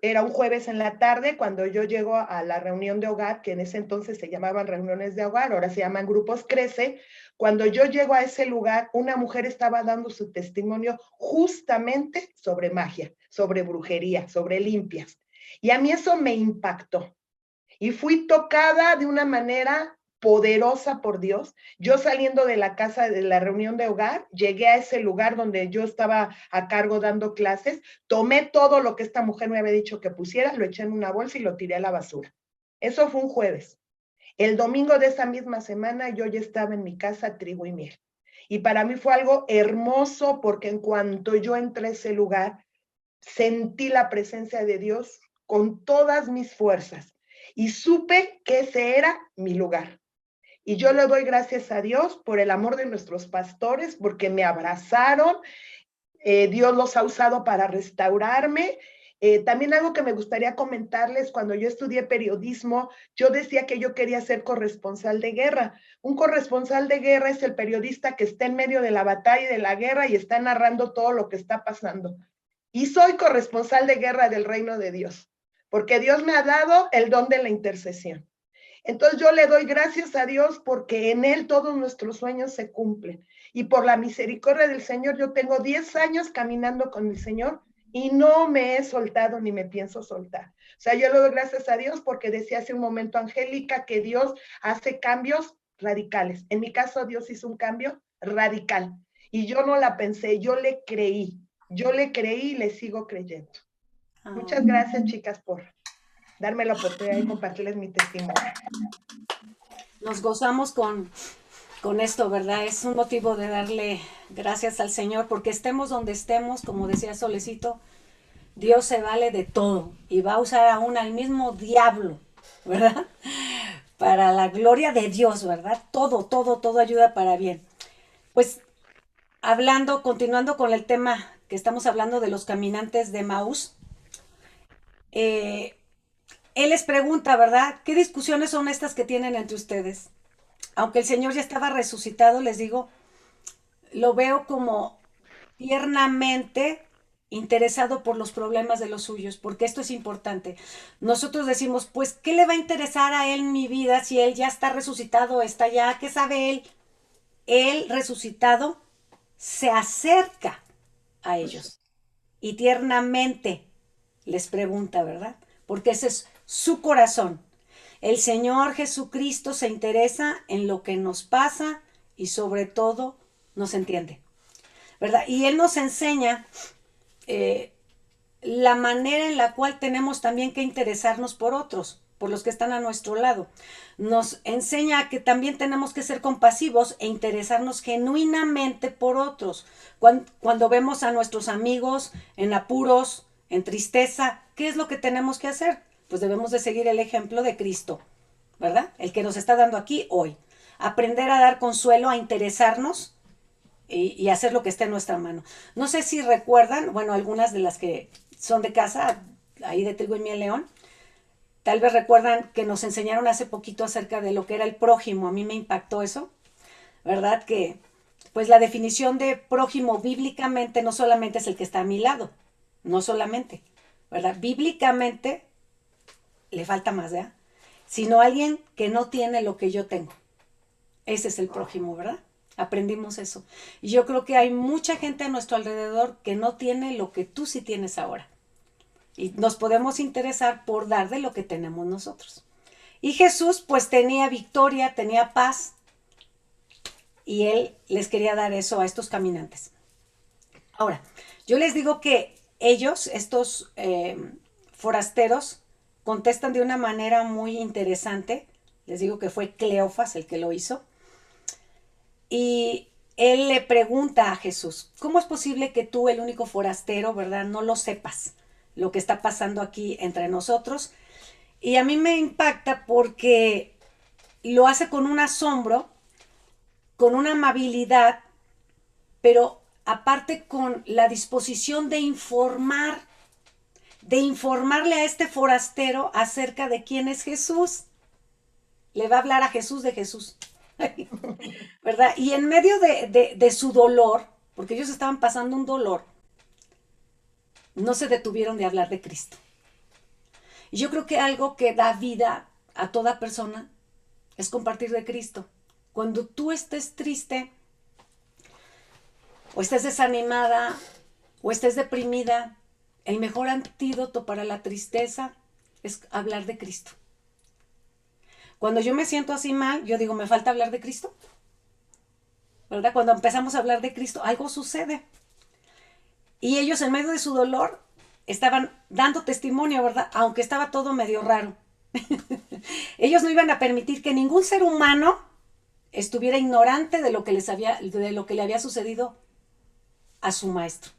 Era un jueves en la tarde cuando yo llego a la reunión de hogar, que en ese entonces se llamaban reuniones de hogar, ahora se llaman grupos Crece. Cuando yo llego a ese lugar, una mujer estaba dando su testimonio justamente sobre magia, sobre brujería, sobre limpias. Y a mí eso me impactó. Y fui tocada de una manera poderosa por Dios. Yo saliendo de la casa de la reunión de hogar, llegué a ese lugar donde yo estaba a cargo dando clases, tomé todo lo que esta mujer me había dicho que pusiera, lo eché en una bolsa y lo tiré a la basura. Eso fue un jueves. El domingo de esa misma semana yo ya estaba en mi casa, trigo y miel. Y para mí fue algo hermoso porque en cuanto yo entré a ese lugar, sentí la presencia de Dios con todas mis fuerzas y supe que ese era mi lugar. Y yo le doy gracias a Dios por el amor de nuestros pastores, porque me abrazaron. Dios los ha usado para restaurarme. También algo que me gustaría comentarles, cuando yo estudié periodismo, yo decía que yo quería ser corresponsal de guerra. Un corresponsal de guerra es el periodista que está en medio de la batalla y de la guerra y está narrando todo lo que está pasando. Y soy corresponsal de guerra del reino de Dios, porque Dios me ha dado el don de la intercesión. Entonces yo le doy gracias a Dios porque en Él todos nuestros sueños se cumplen. Y por la misericordia del Señor, yo tengo 10 años caminando con el Señor y no me he soltado ni me pienso soltar. O sea, yo le doy gracias a Dios porque decía hace un momento Angélica que Dios hace cambios radicales. En mi caso, Dios hizo un cambio radical. Y yo no la pensé, yo le creí y le sigo creyendo. Muchas gracias, chicas, por darme la oportunidad de compartirles mi testimonio. Nos gozamos con esto, ¿verdad? Es un motivo de darle gracias al Señor, porque estemos donde estemos, como decía Solecito, Dios se vale de todo y va a usar aún al mismo diablo, ¿verdad? Para la gloria de Dios, ¿verdad? Todo ayuda para bien. Pues continuando con el tema que estamos hablando de los caminantes de Maús, él les pregunta, ¿verdad? ¿Qué discusiones son estas que tienen entre ustedes? Aunque el Señor ya estaba resucitado, les digo, lo veo como tiernamente interesado por los problemas de los suyos, porque esto es importante. Nosotros decimos, pues, ¿qué le va a interesar a él en mi vida si él ya está resucitado, está ya? ¿Qué sabe él? Él resucitado se acerca a ellos y tiernamente les pregunta, ¿verdad? Porque ese es su corazón. El Señor Jesucristo se interesa en lo que nos pasa y sobre todo nos entiende, ¿verdad? Y Él nos enseña la manera en la cual tenemos también que interesarnos por otros, por los que están a nuestro lado. Nos enseña que también tenemos que ser compasivos e interesarnos genuinamente por otros. Cuando vemos a nuestros amigos en apuros, en tristeza, ¿qué es lo que tenemos que hacer? Pues debemos de seguir el ejemplo de Cristo, ¿verdad? El que nos está dando aquí hoy. Aprender a dar consuelo, a interesarnos y hacer lo que esté en nuestra mano. No sé si recuerdan, bueno, algunas de las que son de casa, ahí de Trigo y Miel León, tal vez recuerdan que nos enseñaron hace poquito acerca de lo que era el prójimo. A mí me impactó eso, ¿verdad? Que pues la definición de prójimo bíblicamente no solamente es el que está a mi lado, no solamente, ¿verdad? Bíblicamente le falta más, ¿verdad? Sino alguien que no tiene lo que yo tengo. Ese es el prójimo, ¿verdad? Aprendimos eso. Y yo creo que hay mucha gente a nuestro alrededor que no tiene lo que tú sí tienes ahora. Y nos podemos interesar por dar de lo que tenemos nosotros. Y Jesús pues tenía victoria, tenía paz. Y Él les quería dar eso a estos caminantes. Ahora, yo les digo que ellos, estos forasteros, contestan de una manera muy interesante. Les digo que fue Cleofas el que lo hizo. Y él le pregunta a Jesús, ¿cómo es posible que tú, el único forastero, ¿verdad?, no lo sepas, lo que está pasando aquí entre nosotros? Y a mí me impacta porque lo hace con un asombro, con una amabilidad, pero aparte con la disposición de informarle a este forastero acerca de quién es Jesús. Le va a hablar a Jesús de Jesús, ¿verdad? Y en medio de su dolor, porque ellos estaban pasando un dolor, no se detuvieron de hablar de Cristo. Y yo creo que algo que da vida a toda persona es compartir de Cristo. Cuando tú estés triste, o estés desanimada, o estés deprimida, el mejor antídoto para la tristeza es hablar de Cristo. Cuando yo me siento así mal, yo digo, me falta hablar de Cristo, ¿verdad? Cuando empezamos a hablar de Cristo, algo sucede. Y ellos en medio de su dolor estaban dando testimonio, ¿verdad? Aunque estaba todo medio raro. Ellos no iban a permitir que ningún ser humano estuviera ignorante de lo que le había sucedido a su maestro,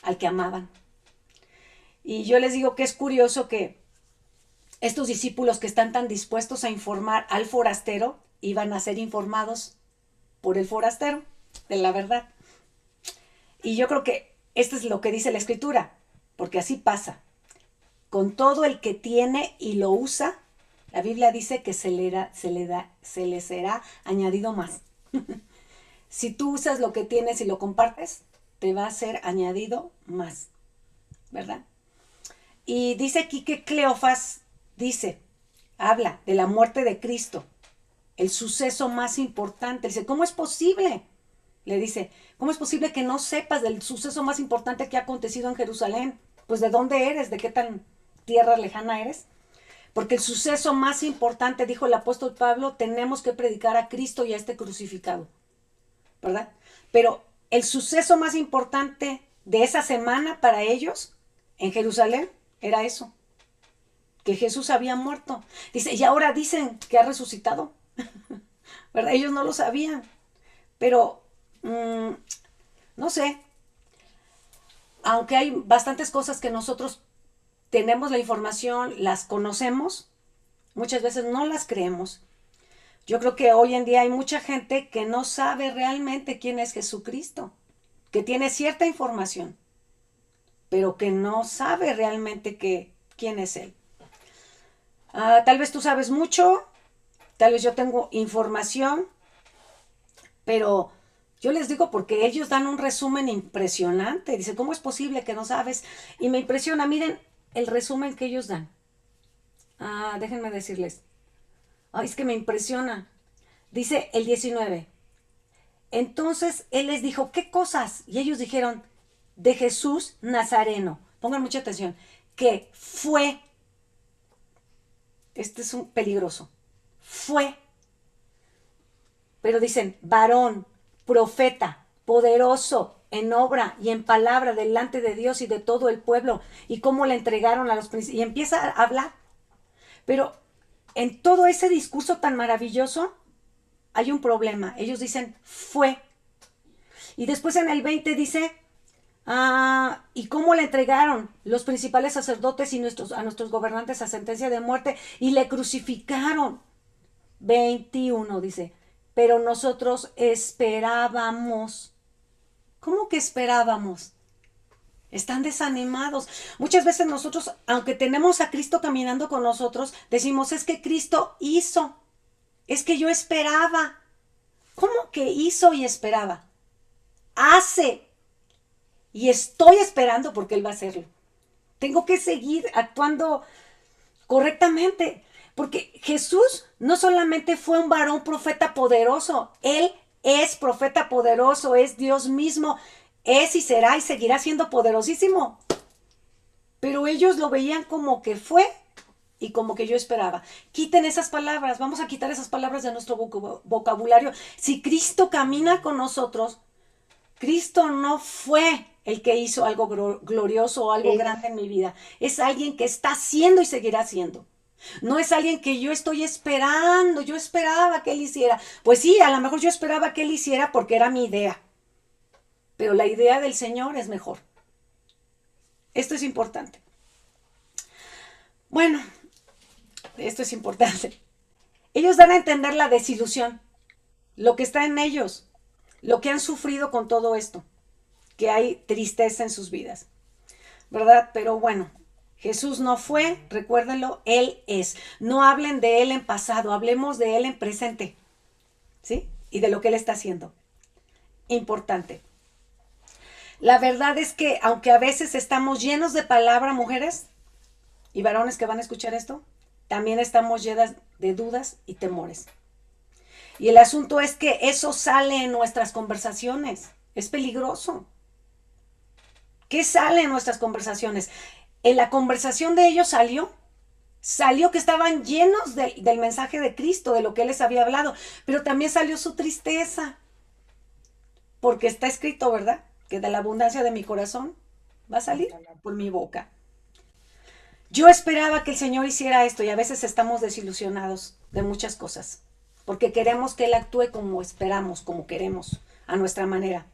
al que amaban. Y yo les digo que es curioso que estos discípulos que están tan dispuestos a informar al forastero iban a ser informados por el forastero de la verdad. Y yo creo que esto es lo que dice la Escritura, porque así pasa. Con todo el que tiene y lo usa, la Biblia dice que se le será añadido más. Si tú usas lo que tienes y lo compartes, te va a ser añadido más, ¿verdad? Y dice aquí que Cleofas habla de la muerte de Cristo, el suceso más importante. Dice, ¿cómo es posible? Le dice, ¿cómo es posible que no sepas del suceso más importante que ha acontecido en Jerusalén? Pues ¿de dónde eres? ¿De qué tan tierra lejana eres? Porque el suceso más importante, dijo el apóstol Pablo, tenemos que predicar a Cristo y a este crucificado, ¿verdad? Pero el suceso más importante de esa semana para ellos en Jerusalén era eso, que Jesús había muerto. Dice, y ahora dicen que ha resucitado, ¿verdad? Ellos no lo sabían, pero no sé, aunque hay bastantes cosas que nosotros tenemos la información, las conocemos, muchas veces no las creemos. Yo creo que hoy en día hay mucha gente que no sabe realmente quién es Jesucristo, que tiene cierta información, pero que no sabe realmente quién es Él. Tal vez tú sabes mucho, tal vez yo tengo información, pero yo les digo porque ellos dan un resumen impresionante. Dice, ¿cómo es posible que no sabes? Y me impresiona, miren el resumen que ellos dan. Déjenme decirles. Ay, es que me impresiona. Dice el 19. Entonces él les dijo, ¿qué cosas? Y ellos dijeron, de Jesús Nazareno. Pongan mucha atención. Que fue, este es un peligroso, fue, pero dicen, varón, profeta, poderoso en obra y en palabra delante de Dios y de todo el pueblo, y cómo le entregaron a los príncipes. Y empieza a hablar. Pero en todo ese discurso tan maravilloso hay un problema. Ellos dicen, fue. Y después en el 20 dice, y cómo le entregaron los principales sacerdotes y a nuestros gobernantes a sentencia de muerte y le crucificaron. 21 dice, pero nosotros esperábamos. ¿Cómo que esperábamos? Están desanimados. Muchas veces nosotros, aunque tenemos a Cristo caminando con nosotros, decimos, es que Cristo hizo, es que yo esperaba. ¿Cómo que hizo y esperaba? Hace. Y estoy esperando porque Él va a hacerlo. Tengo que seguir actuando correctamente. Porque Jesús no solamente fue un varón profeta poderoso, Él es profeta poderoso, es Dios mismo, es y será y seguirá siendo poderosísimo. Pero ellos lo veían como que fue y como que yo esperaba. Quiten esas palabras, vamos a quitar esas palabras de nuestro vocabulario. Si Cristo camina con nosotros, Cristo no fue el que hizo algo glorioso o algo grande en mi vida. Es alguien que está haciendo y seguirá haciendo. No es alguien que yo estoy esperando, yo esperaba que Él hiciera. Pues sí, a lo mejor yo esperaba que Él hiciera porque era mi idea. Pero la idea del Señor es mejor. Esto es importante. Bueno, esto es importante. Ellos dan a entender la desilusión, lo que está en ellos, lo que han sufrido con todo esto, que hay tristeza en sus vidas, ¿verdad? Pero bueno, Jesús no fue, recuérdenlo, Él es. No hablen de Él en pasado, hablemos de Él en presente, ¿sí? Y de lo que Él está haciendo. Importante. La verdad es que, aunque a veces estamos llenos de palabra, mujeres y varones que van a escuchar esto, también estamos llenas de dudas y temores. Y el asunto es que eso sale en nuestras conversaciones. Es peligroso. ¿Qué sale en nuestras conversaciones? En la conversación de ellos salió que estaban llenos del mensaje de Cristo, de lo que Él les había hablado, pero también salió su tristeza, porque está escrito, ¿verdad? Que de la abundancia de mi corazón va a salir por mi boca. Yo esperaba que el Señor hiciera esto y a veces estamos desilusionados de muchas cosas, porque queremos que Él actúe como esperamos, como queremos, a nuestra manera.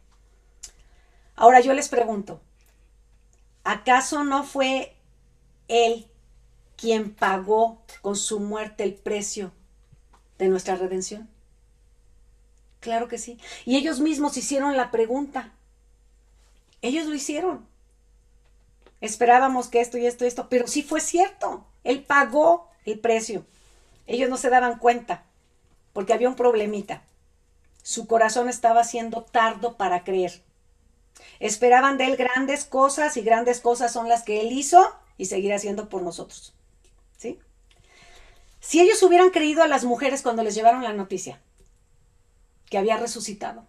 Ahora yo les pregunto, ¿acaso no fue Él quien pagó con su muerte el precio de nuestra redención? Claro que sí. Y ellos mismos hicieron la pregunta. Ellos lo hicieron. Esperábamos que esto y esto y esto, pero sí fue cierto. Él pagó el precio. Ellos no se daban cuenta porque había un problemita. Su corazón estaba siendo tardo para creer. Esperaban de Él grandes cosas y grandes cosas son las que Él hizo y seguirá haciendo por nosotros. ¿Sí? Si ellos hubieran creído a las mujeres cuando les llevaron la noticia que había resucitado,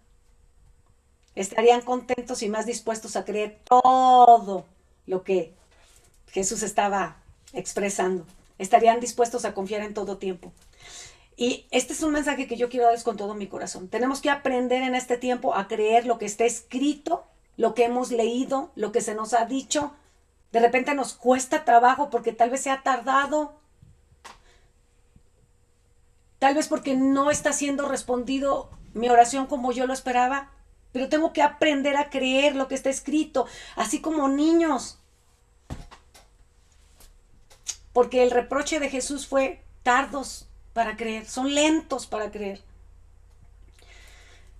estarían contentos y más dispuestos a creer todo lo que Jesús estaba expresando. Estarían dispuestos a confiar en todo tiempo. Y este es un mensaje que yo quiero darles con todo mi corazón. Tenemos que aprender en este tiempo a creer lo que está escrito, lo que hemos leído, lo que se nos ha dicho. De repente nos cuesta trabajo porque tal vez se ha tardado. Tal vez porque no está siendo respondido mi oración como yo lo esperaba. Pero tengo que aprender a creer lo que está escrito, así como niños. Porque el reproche de Jesús fue tardos para creer, son lentos para creer.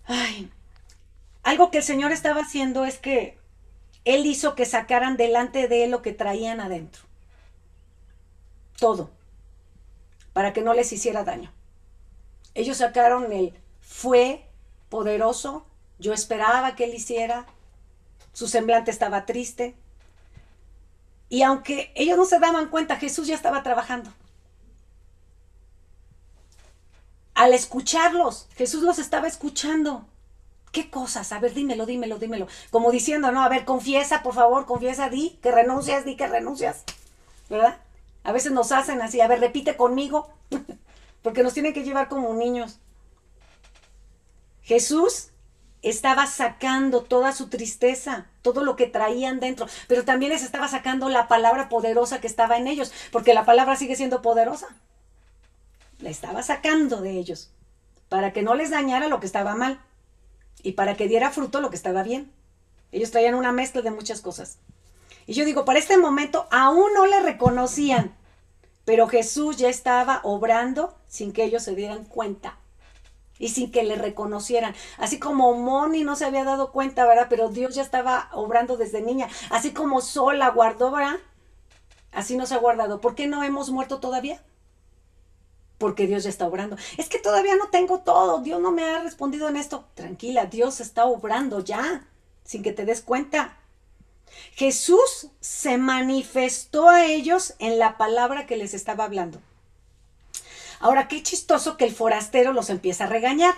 Ay, algo que el Señor estaba haciendo es que Él hizo que sacaran delante de Él lo que traían adentro. Todo. Para que no les hiciera daño. Ellos sacaron el fue poderoso, yo esperaba que Él hiciera, su semblante estaba triste. Y aunque ellos no se daban cuenta, Jesús ya estaba trabajando. Al escucharlos, Jesús los estaba escuchando. ¿Qué cosas? A ver, dímelo. Como diciendo, no, a ver, confiesa, por favor, confiesa, di que renuncias. ¿Verdad? A veces nos hacen así, a ver, repite conmigo, porque nos tienen que llevar como niños. Jesús estaba sacando toda su tristeza, todo lo que traían dentro, pero también les estaba sacando la palabra poderosa que estaba en ellos, porque la palabra sigue siendo poderosa. La estaba sacando de ellos, para que no les dañara lo que estaba mal, y para que diera fruto lo que estaba bien. Ellos traían una mezcla de muchas cosas. Y yo digo, para este momento aún no le reconocían, pero Jesús ya estaba obrando sin que ellos se dieran cuenta. Y sin que le reconocieran. Así como Moni no se había dado cuenta, ¿verdad? Pero Dios ya estaba obrando desde niña. Así como Sol la guardó, ¿verdad? Así nos ha guardado. ¿Por qué no hemos muerto todavía? Porque Dios ya está obrando. Es que todavía no tengo todo. Dios no me ha respondido en esto. Tranquila, Dios está obrando ya. Sin que te des cuenta. Jesús se manifestó a ellos en la palabra que les estaba hablando. Ahora, qué chistoso que el forastero los empieza a regañar.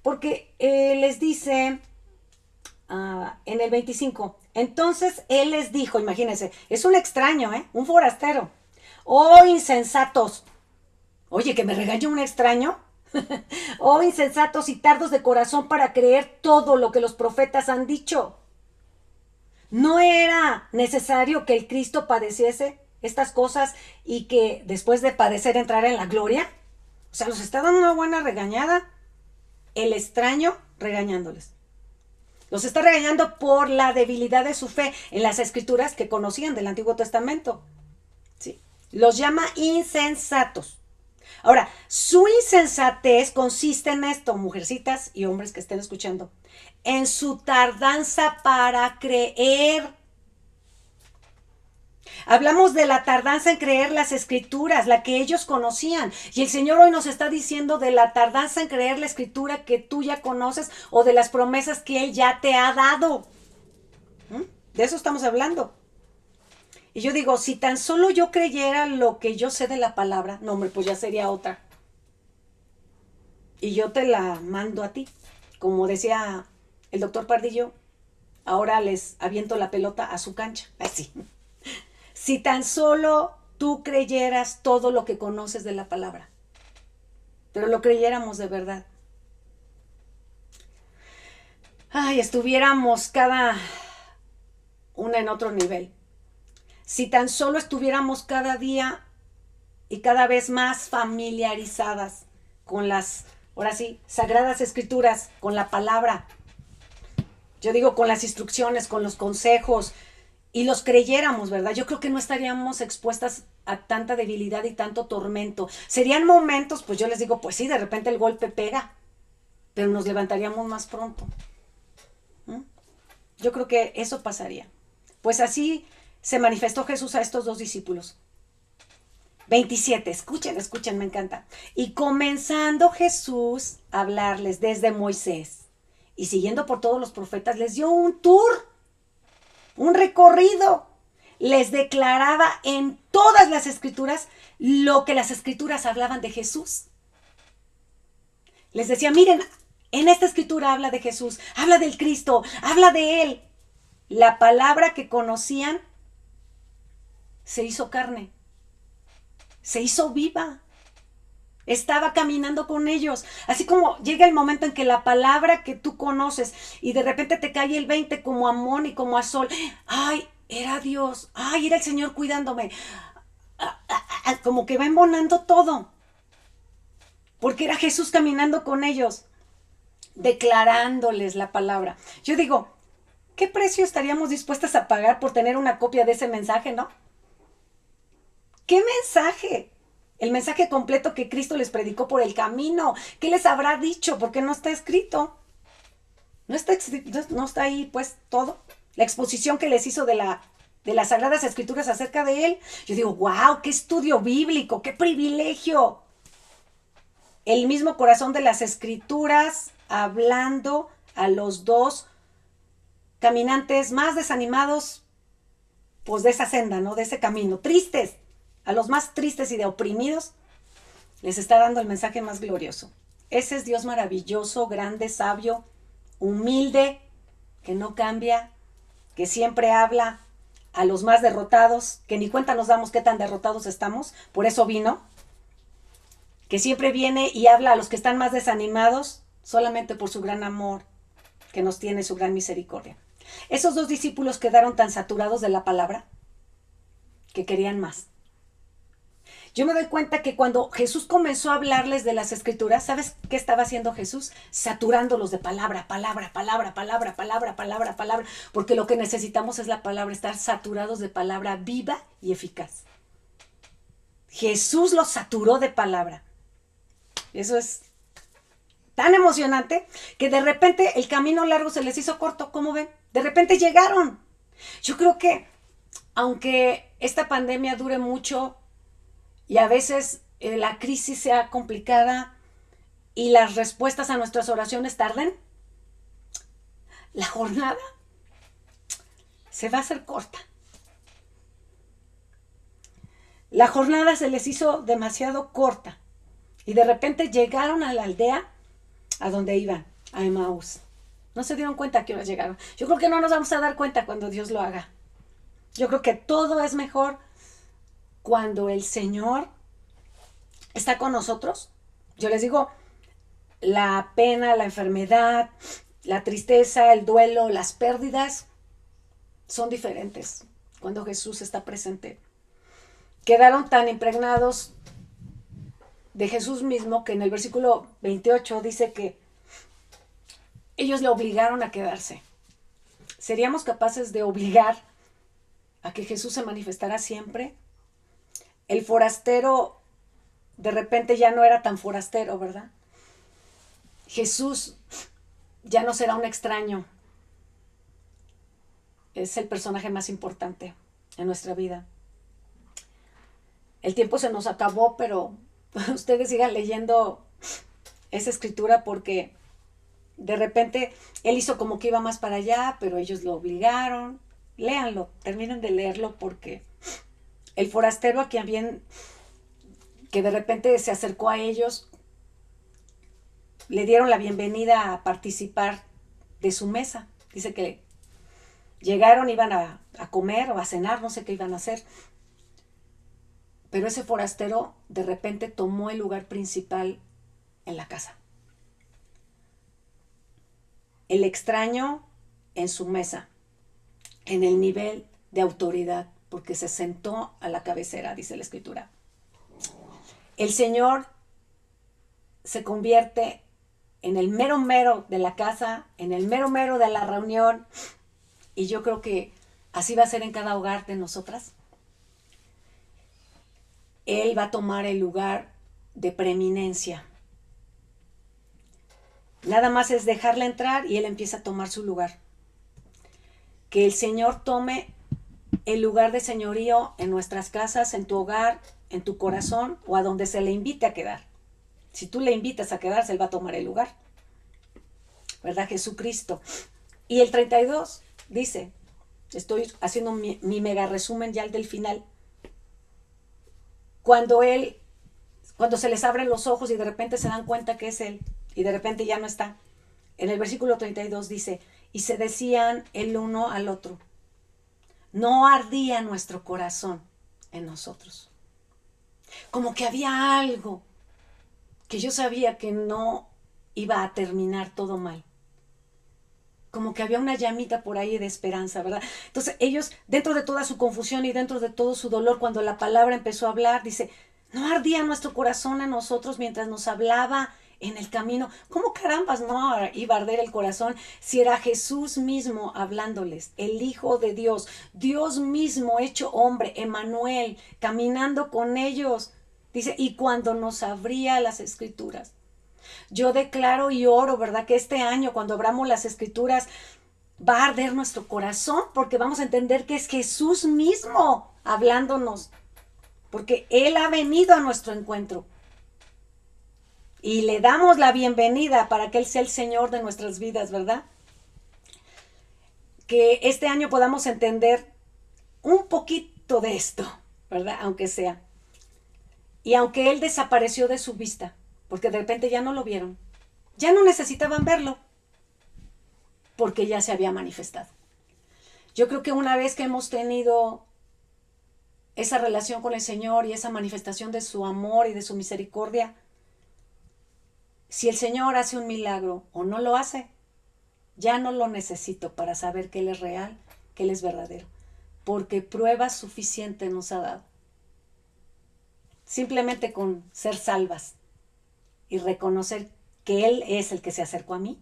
Porque les dice en el 25, entonces él les dijo, imagínense, es un extraño, un forastero. ¡Oh, insensatos! Oye, que me regañe un extraño. ¡Oh, insensatos y tardos de corazón para creer todo lo que los profetas han dicho! ¿No era necesario que el Cristo padeciese estas cosas y que después de padecer entrara en la gloria? O sea, los está dando una buena regañada. El extraño regañándoles. Los está regañando por la debilidad de su fe en las escrituras que conocían del Antiguo Testamento. ¿Sí? Los llama insensatos. Ahora, su insensatez consiste en esto, mujercitas y hombres que estén escuchando, en su tardanza para creer. Hablamos de la tardanza en creer las escrituras, la que ellos conocían. Y el Señor hoy nos está diciendo de la tardanza en creer la escritura que tú ya conoces o de las promesas que Él ya te ha dado. De eso estamos hablando. Y yo digo, si tan solo yo creyera lo que yo sé de la palabra, no, hombre, pues ya sería otra. Y yo te la mando a ti. Como decía el doctor Pardillo, ahora les aviento la pelota a su cancha. Así. Si tan solo tú creyeras todo lo que conoces de la palabra, pero lo creyéramos de verdad. Ay, estuviéramos cada una en otro nivel. Si tan solo estuviéramos cada día y cada vez más familiarizadas con las, ahora sí, sagradas escrituras, con la palabra. Yo digo con las instrucciones, con los consejos, y los creyéramos, ¿verdad? Yo creo que no estaríamos expuestas a tanta debilidad y tanto tormento. Serían momentos, pues yo les digo, pues sí, de repente el golpe pega, pero nos levantaríamos más pronto. Yo creo que eso pasaría. Pues así se manifestó Jesús a estos dos discípulos. 27, escuchen, me encanta. Y comenzando Jesús a hablarles desde Moisés y siguiendo por todos los profetas, les dio un tour, un recorrido. les declaraba en todas las escrituras lo que las escrituras hablaban de Jesús. Les decía, miren, en esta escritura habla de Jesús, habla del Cristo, habla de Él. La palabra que conocían se hizo carne, se hizo viva. Estaba caminando con ellos. Así como llega el momento en que la palabra que tú conoces y de repente te cae el 20 como Amón y como a Sol. Ay, era Dios. Ay, era el Señor cuidándome. Como que va embonando todo. Porque era Jesús caminando con ellos, declarándoles la palabra. Yo digo, ¿qué precio estaríamos dispuestas a pagar por tener una copia de ese mensaje, no? ¿Qué mensaje? El mensaje completo que Cristo les predicó por el camino. ¿Qué les habrá dicho? Porque no está escrito. No está ahí, pues, todo. La exposición que les hizo de las Sagradas Escrituras acerca de Él. Yo digo, wow, qué estudio bíblico, qué privilegio. El mismo corazón de las Escrituras hablando a los dos caminantes más desanimados, pues, de esa senda, ¿no? De ese camino. Tristes. A los más tristes y de oprimidos, les está dando el mensaje más glorioso. Ese es Dios maravilloso, grande, sabio, humilde, que no cambia, que siempre habla a los más derrotados, que ni cuenta nos damos qué tan derrotados estamos, por eso vino, que siempre viene y habla a los que están más desanimados, solamente por su gran amor, que nos tiene su gran misericordia. Esos dos discípulos quedaron tan saturados de la palabra, que querían más. Yo me doy cuenta que cuando Jesús comenzó a hablarles de las Escrituras, ¿sabes qué estaba haciendo Jesús? Saturándolos de palabra, palabra, palabra, palabra, palabra, palabra, palabra, porque lo que necesitamos es la palabra, estar saturados de palabra viva y eficaz. Jesús los saturó de palabra. Eso es tan emocionante que de repente el camino largo se les hizo corto, ¿cómo ven? De repente llegaron. Yo creo que aunque esta pandemia dure mucho, y a veces la crisis sea complicada y las respuestas a nuestras oraciones tarden, la jornada se va a hacer corta. La jornada se les hizo demasiado corta y de repente llegaron a la aldea a donde iban, a Emaús. No se dieron cuenta a qué hora llegaron. Yo creo que no nos vamos a dar cuenta cuando Dios lo haga. Yo creo que todo es mejor cuando el Señor está con nosotros. Yo les digo, la pena, la enfermedad, la tristeza, el duelo, las pérdidas son diferentes cuando Jesús está presente. Quedaron tan impregnados de Jesús mismo que en el versículo 28 dice que ellos le obligaron a quedarse. ¿Seríamos capaces de obligar a que Jesús se manifestara siempre? El forastero de repente ya no era tan forastero, ¿verdad? Jesús ya no será un extraño. Es el personaje más importante en nuestra vida. El tiempo se nos acabó, pero ustedes sigan leyendo esa escritura porque de repente él hizo como que iba más para allá, pero ellos lo obligaron. Léanlo, terminen de leerlo porque el forastero a quien bien que de repente se acercó a ellos, le dieron la bienvenida a participar de su mesa. Dice que llegaron, iban a comer o a cenar, no sé qué iban a hacer. Pero ese forastero de repente tomó el lugar principal en la casa. El extraño en su mesa, en el nivel de autoridad, porque se sentó a la cabecera, dice la escritura. El Señor se convierte en el mero mero de la casa, en el mero mero de la reunión, y yo creo que así va a ser en cada hogar de nosotras. Él va a tomar el lugar de preeminencia. Nada más es dejarle entrar y Él empieza a tomar su lugar. Que el Señor tome el lugar de señorío en nuestras casas, en tu hogar, en tu corazón o a donde se le invite a quedar. Si tú le invitas a quedarse, Él va a tomar el lugar. ¿Verdad? Jesucristo. Y el 32 dice, Estoy haciendo mi mega resumen ya del final. Cuando se les abren los ojos y de repente se dan cuenta que es él, y de repente ya no está. En el versículo 32 dice, y se decían el uno al otro, no ardía nuestro corazón en nosotros. Como que había algo que yo sabía que no iba a terminar todo mal. Como que había una llamita por ahí de esperanza, ¿verdad? Entonces ellos, dentro de toda su confusión y dentro de todo su dolor, cuando la palabra empezó a hablar, dice, no ardía nuestro corazón en nosotros mientras nos hablaba en el camino. ¿Cómo carambas no iba a arder el corazón si era Jesús mismo hablándoles, el Hijo de Dios, Dios mismo hecho hombre, Emmanuel, caminando con ellos? Dice, y cuando nos abría las Escrituras. Yo declaro y oro, ¿verdad? Que este año, cuando abramos las Escrituras, va a arder nuestro corazón porque vamos a entender que es Jesús mismo hablándonos, porque Él ha venido a nuestro encuentro. Y le damos la bienvenida para que Él sea el Señor de nuestras vidas, ¿verdad? Que este año podamos entender un poquito de esto, ¿verdad? Aunque sea. Y aunque Él desapareció de su vista, porque de repente ya no lo vieron, ya no necesitaban verlo, porque ya se había manifestado. Yo creo que una vez que hemos tenido esa relación con el Señor y esa manifestación de su amor y de su misericordia, si el Señor hace un milagro o no lo hace, ya no lo necesito para saber que Él es real, que Él es verdadero, porque prueba suficiente nos ha dado. Simplemente con ser salvas y reconocer que Él es el que se acercó a mí,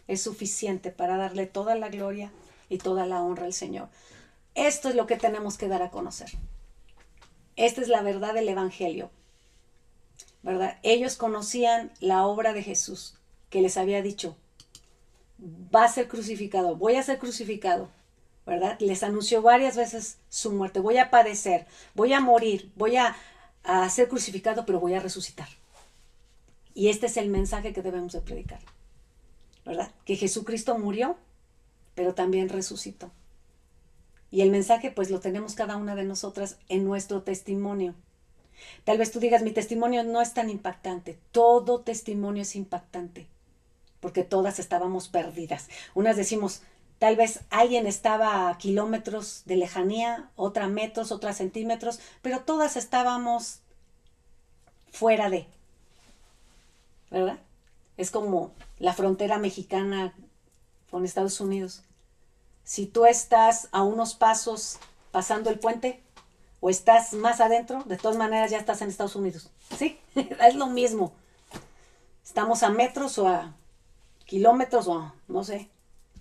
es suficiente para darle toda la gloria y toda la honra al Señor. Esto es lo que tenemos que dar a conocer. Esta es la verdad del Evangelio, ¿verdad? Ellos conocían la obra de Jesús, que les había dicho, va a ser crucificado, voy a ser crucificado, ¿verdad? Les anunció varias veces su muerte, voy a padecer, voy a morir, voy a ser crucificado, pero voy a resucitar. Y este es el mensaje que debemos de predicar, ¿verdad? Que Jesucristo murió, pero también resucitó. Y el mensaje pues lo tenemos cada una de nosotras en nuestro testimonio. Tal vez tú digas, mi testimonio no es tan impactante. Todo testimonio es impactante, porque todas estábamos perdidas. Unas decimos, tal vez alguien estaba a kilómetros de lejanía, otra metros, otra centímetros, pero todas estábamos fuera de, ¿verdad? Es como la frontera mexicana con Estados Unidos. Si tú estás a unos pasos pasando el puente o estás más adentro, de todas maneras ya estás en Estados Unidos. ¿Sí? Es lo mismo. Estamos a metros o a kilómetros o no sé,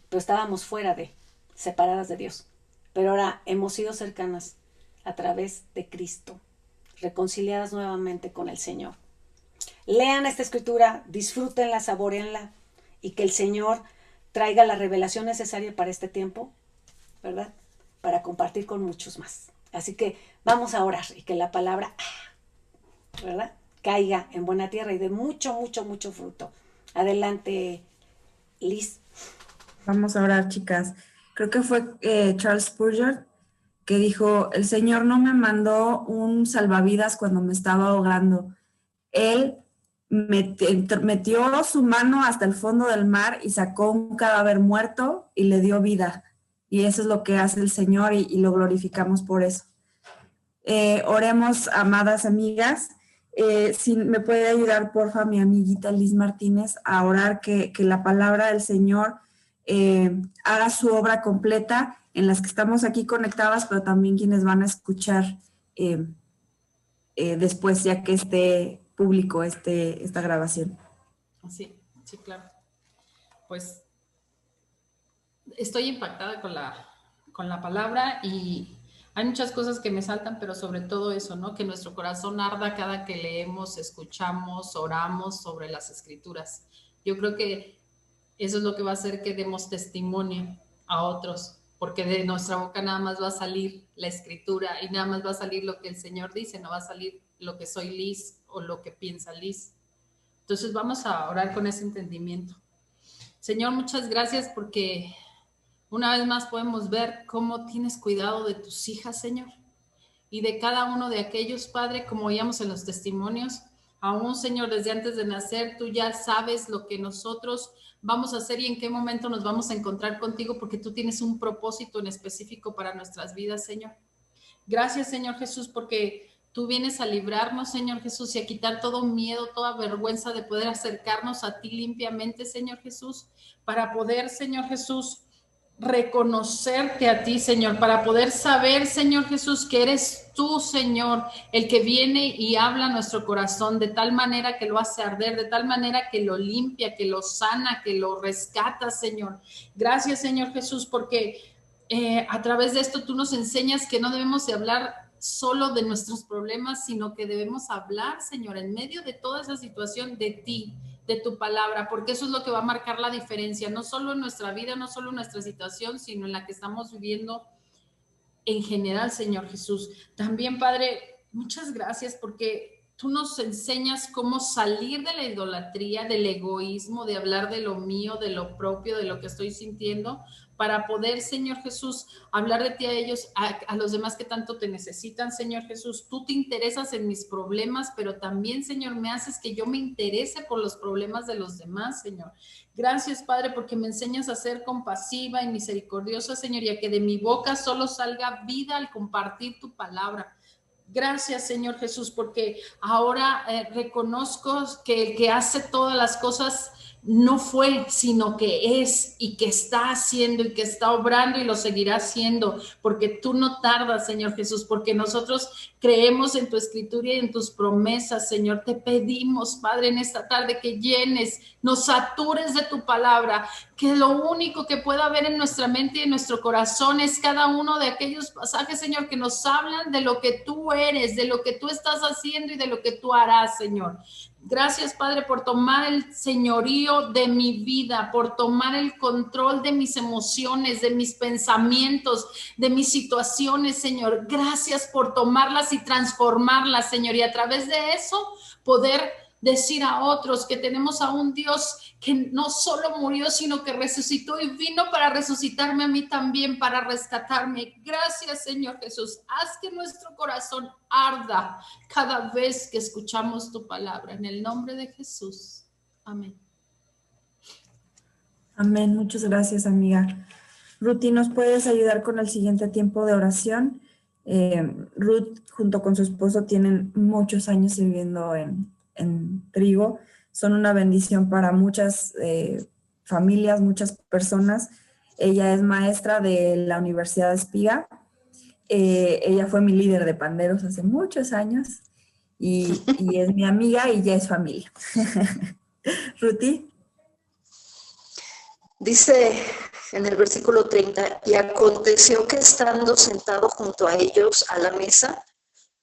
pero estábamos fuera de, separadas de Dios. Pero ahora hemos sido cercanas a través de Cristo, reconciliadas nuevamente con el Señor. Lean esta escritura, disfrútenla, saboréenla y que el Señor traiga la revelación necesaria para este tiempo, ¿verdad? Para compartir con muchos más. Así que vamos a orar y que la palabra, ¿verdad?, caiga en buena tierra y dé mucho, mucho, mucho fruto. Adelante, Liz. Vamos a orar, chicas. Creo que fue Charles Spurgeon que dijo, el Señor no me mandó un salvavidas cuando me estaba ahogando. Él metió su mano hasta el fondo del mar y sacó un cadáver muerto y le dio vida. Y eso es lo que hace el Señor y lo glorificamos por eso. Oremos, amadas amigas. Si me puede ayudar, porfa, mi amiguita Liz Martínez, a orar que la palabra del Señor haga su obra completa en las que estamos aquí conectadas, pero también quienes van a escuchar después, ya que esté público esta grabación. Sí, sí, claro. Pues estoy impactada con la palabra y hay muchas cosas que me saltan, pero sobre todo eso, ¿no? Que nuestro corazón arda cada que leemos, escuchamos, oramos sobre las escrituras. Yo creo que eso es lo que va a hacer que demos testimonio a otros, porque de nuestra boca nada más va a salir la escritura y nada más va a salir lo que el Señor dice, no va a salir lo que soy Liz o lo que piensa Liz. Entonces vamos a orar con ese entendimiento. Señor, muchas gracias porque Una vez más podemos ver cómo tienes cuidado de tus hijas, Señor, y de cada uno de aquellos, Padre, como oíamos en los testimonios. Aún, Señor, desde antes de nacer, tú ya sabes lo que nosotros vamos a hacer y en qué momento nos vamos a encontrar contigo, porque tú tienes un propósito en específico para nuestras vidas, Señor. Gracias, Señor Jesús, porque tú vienes a librarnos, Señor Jesús, y a quitar todo miedo, toda vergüenza de poder acercarnos a ti limpiamente, Señor Jesús, para poder, Señor Jesús, reconocerte a ti, Señor, para poder saber, Señor Jesús, que eres tú, Señor, el que viene y habla a nuestro corazón de tal manera que lo hace arder, de tal manera que lo limpia, que lo sana, que lo rescata, Señor. Gracias, Señor Jesús, porque a través de esto tú nos enseñas que no debemos de hablar solo de nuestros problemas, sino que debemos hablar, Señor, en medio de toda esa situación, de ti, de tu palabra, porque eso es lo que va a marcar la diferencia, no solo en nuestra vida, no solo en nuestra situación, sino en la que estamos viviendo en general, Señor Jesús. También, Padre, muchas gracias porque tú nos enseñas cómo salir de la idolatría, del egoísmo, de hablar de lo mío, de lo propio, de lo que estoy sintiendo, para poder, Señor Jesús, hablar de ti a ellos, a los demás que tanto te necesitan, Señor Jesús. Tú te interesas en mis problemas, pero también, Señor, me haces que yo me interese por los problemas de los demás, Señor. Gracias, Padre, porque me enseñas a ser compasiva y misericordiosa, Señor, y a que de mi boca solo salga vida al compartir tu palabra. Gracias, Señor Jesús, porque ahora reconozco que el que hace todas las cosas no fue, sino que es y que está haciendo y que está obrando y lo seguirá haciendo, porque tú no tardas, Señor Jesús, porque nosotros creemos en tu escritura y en tus promesas, Señor. Te pedimos, Padre, en esta tarde que llenes, nos satures de tu palabra, que lo único que pueda haber en nuestra mente y en nuestro corazón es cada uno de aquellos pasajes, Señor, que nos hablan de lo que tú eres, de lo que tú estás haciendo y de lo que tú harás, Señor. Gracias, Padre, por tomar el señorío de mi vida, por tomar el control de mis emociones, de mis pensamientos, de mis situaciones, Señor. Gracias por tomarlas y transformarlas, Señor, y a través de eso poder decir a otros que tenemos a un Dios que no solo murió, sino que resucitó y vino para resucitarme a mí también, para rescatarme. Gracias, Señor Jesús. Haz que nuestro corazón arda cada vez que escuchamos tu palabra. En el nombre de Jesús. Amén. Amén. Muchas gracias, amiga. Ruti, ¿nos puedes ayudar con el siguiente tiempo de oración? Ruth, junto con su esposo, tienen muchos años viviendo en Trigo. Son una bendición para muchas familias, muchas personas. Ella es maestra de la Universidad de Espiga. Ella fue mi líder de panderos hace muchos años y es mi amiga y ya es familia. Ruti. Dice en el versículo 30, y aconteció que estando sentado junto a ellos a la mesa,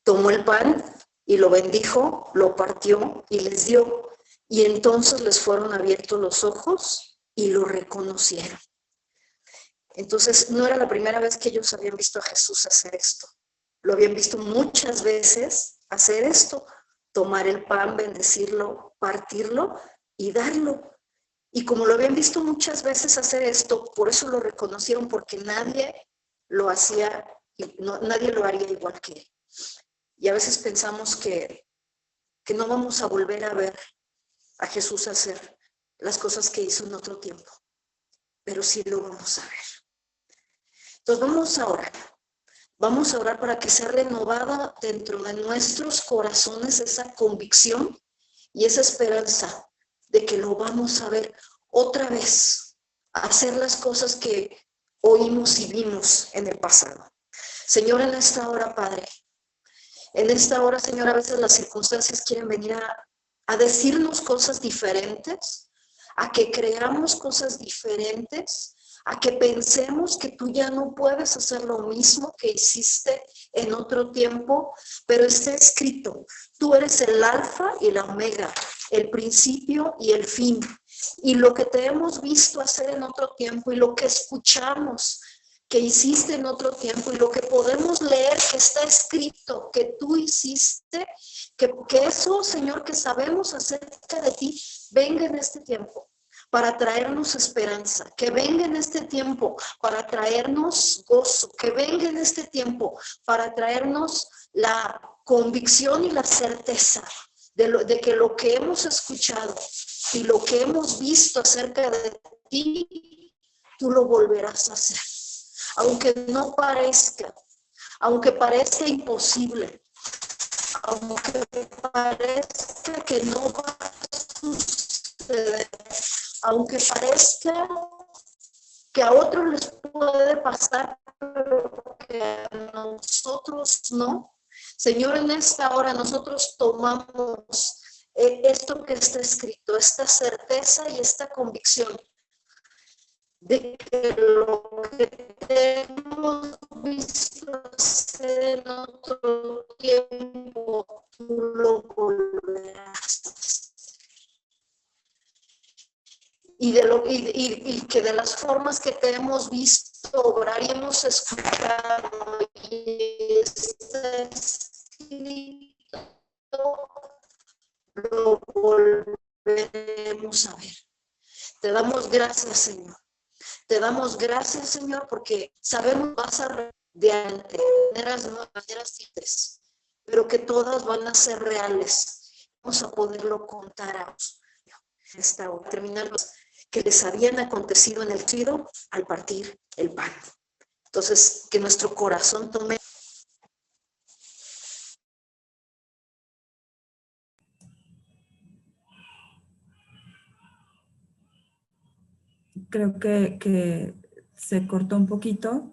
tomó el pan y lo bendijo, lo partió y les dio. Y entonces les fueron abiertos los ojos y lo reconocieron. Entonces no era la primera vez que ellos habían visto a Jesús hacer esto. Lo habían visto muchas veces hacer esto, tomar el pan, bendecirlo, partirlo y darlo. Y como lo habían visto muchas veces hacer esto, por eso lo reconocieron, porque nadie lo hacía, nadie lo haría igual que él. Y a veces pensamos que no vamos a volver a ver a Jesús hacer las cosas que hizo en otro tiempo, pero sí lo vamos a ver. Entonces vamos a orar para que sea renovada dentro de nuestros corazones esa convicción y esa esperanza de que lo vamos a ver otra vez, hacer las cosas que oímos y vimos en el pasado. Señor, en esta hora, Padre, en esta hora, Señor, a veces las circunstancias quieren venir a decirnos cosas diferentes, a que creamos cosas diferentes, a que pensemos que tú ya no puedes hacer lo mismo que hiciste en otro tiempo, pero está escrito, tú eres el alfa y la omega, el principio y el fin. Y lo que te hemos visto hacer en otro tiempo y lo que escuchamos que hiciste en otro tiempo y lo que podemos leer que está escrito que tú hiciste, que eso, Señor, que sabemos acerca de ti, venga en este tiempo. para traernos esperanza, que venga en este tiempo para traernos gozo, que venga en este tiempo para traernos la convicción y la certeza de que lo que hemos escuchado y lo que hemos visto acerca de ti, tú lo volverás a hacer. Aunque no parezca, aunque parezca imposible, aunque parezca que no va a suceder, aunque parezca que a otros les puede pasar, pero que a nosotros no. Señor, en esta hora nosotros tomamos esto que está escrito, esta certeza y esta convicción de que lo que hemos visto hacer en otro tiempo, tú lo volverás a hacer. Y que de las formas que te hemos visto obrar y hemos escuchado y está escrito, lo volveremos a ver. Te damos gracias, Señor. Te damos gracias, Señor, porque sabemos que vas a de maneras simples, pero que todas van a ser reales. Vamos a poderlo contar a esta hora. Terminar que les habían acontecido en el trido al partir el pan. Entonces, que nuestro corazón tome. Creo que se cortó un poquito,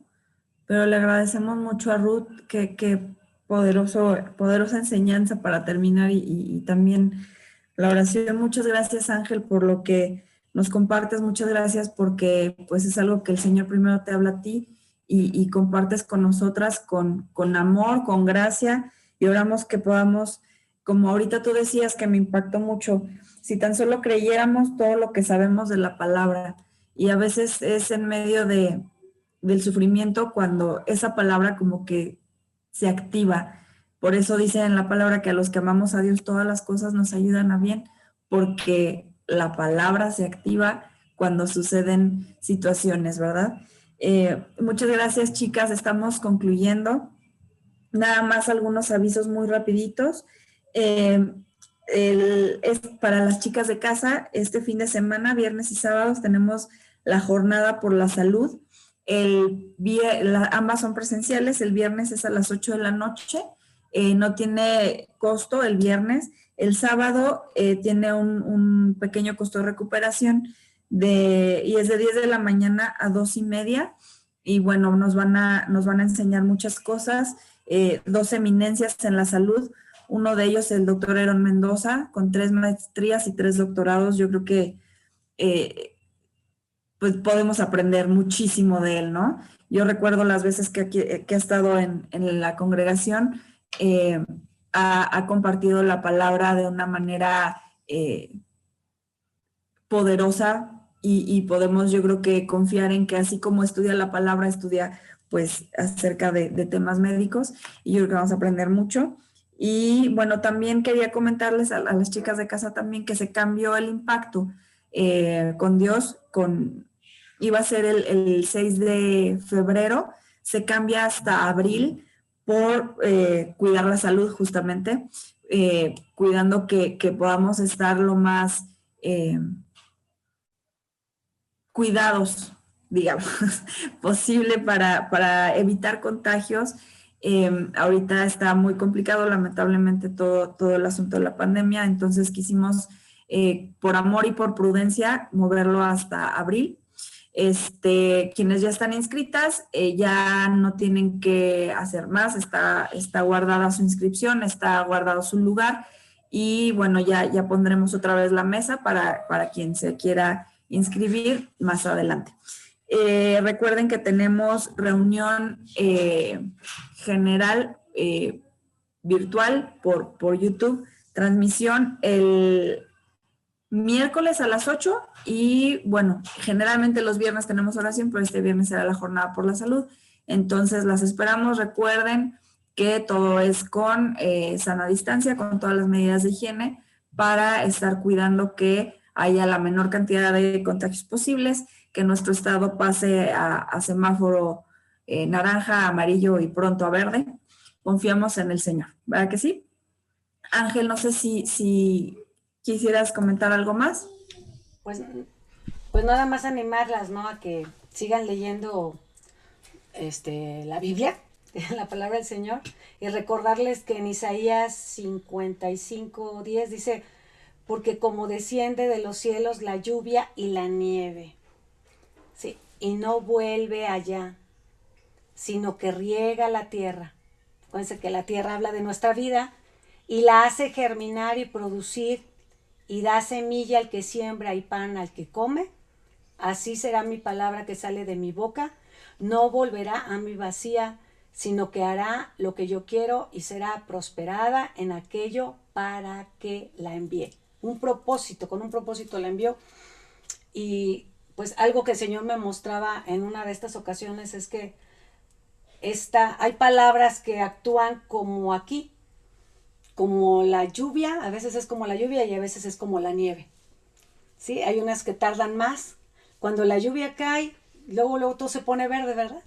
pero le agradecemos mucho a Ruth, que poderosa enseñanza para terminar y también la oración. Muchas gracias, Ángel, por lo que nos compartes. Muchas gracias porque pues es algo que el Señor primero te habla a ti y compartes con nosotras con amor, con gracia, y oramos que podamos, como ahorita tú decías que me impactó mucho, si tan solo creyéramos todo lo que sabemos de la palabra, y a veces es en medio del sufrimiento cuando esa palabra como que se activa. Por eso dice en la palabra que a los que amamos a Dios todas las cosas nos ayudan a bien, porque la palabra se activa cuando suceden situaciones, ¿verdad? Muchas gracias, chicas. Estamos concluyendo. Nada más algunos avisos muy rapiditos. Es para las chicas de casa, este fin de semana, viernes y sábados, tenemos la jornada por la salud. Ambas son presenciales. El viernes es a las 8 de la noche. No tiene costo el viernes. El sábado tiene un pequeño costo de recuperación y es de 10 de la mañana a 2:30. Y bueno, nos van a enseñar muchas cosas. 2 eminencias en la salud. Uno de ellos, el doctor Aaron Mendoza, con 3 maestrías y 3 doctorados. Yo creo que pues podemos aprender muchísimo de él, ¿no? Yo recuerdo las veces que ha estado en la congregación, ha compartido la palabra de una manera poderosa y podemos, yo creo que, confiar en que así como estudia la palabra, estudia pues acerca de temas médicos, y yo creo que vamos a aprender mucho. Y bueno, también quería comentarles a las chicas de casa también que se cambió el impacto con Dios, iba a ser el 6 de febrero, se cambia hasta abril por cuidar la salud justamente, cuidando que podamos estar lo más cuidados, digamos, posible para evitar contagios. Ahorita está muy complicado, lamentablemente, todo el asunto de la pandemia, entonces quisimos, por amor y por prudencia, moverlo hasta abril. Quienes ya están inscritas ya no tienen que hacer más, está guardada su inscripción, está guardado su lugar, y bueno, ya pondremos otra vez la mesa para quien se quiera inscribir más adelante. Recuerden que tenemos reunión general virtual por YouTube, transmisión el miércoles a las 8, y bueno, generalmente los viernes tenemos oración, pero este viernes será la jornada por la salud. Entonces las esperamos. Recuerden que todo es con sana distancia, con todas las medidas de higiene, para estar cuidando que haya la menor cantidad de contagios posibles, que nuestro estado pase a semáforo naranja, amarillo y pronto a verde. Confiamos en el Señor, ¿verdad que sí? Ángel, no sé si quisieras comentar algo más. Pues, pues nada más animarlas, ¿no? A que sigan leyendo la Biblia, la palabra del Señor, y recordarles que en Isaías 55:10 dice, porque como desciende de los cielos la lluvia y la nieve, ¿sí? Y no vuelve allá, sino que riega la tierra. Acuérdense que la tierra habla de nuestra vida y la hace germinar y producir y da semilla al que siembra y pan al que come. Así será mi palabra que sale de mi boca. No volverá a mí vacía, sino que hará lo que yo quiero y será prosperada en aquello para que la envíe. Un propósito, con un propósito la envió. Y pues algo que el Señor me mostraba en una de estas ocasiones es que hay palabras que actúan como aquí, como la lluvia, a veces es como la lluvia y a veces es como la nieve. ¿Sí? Hay unas que tardan más. Cuando la lluvia cae, luego todo se pone verde, ¿verdad?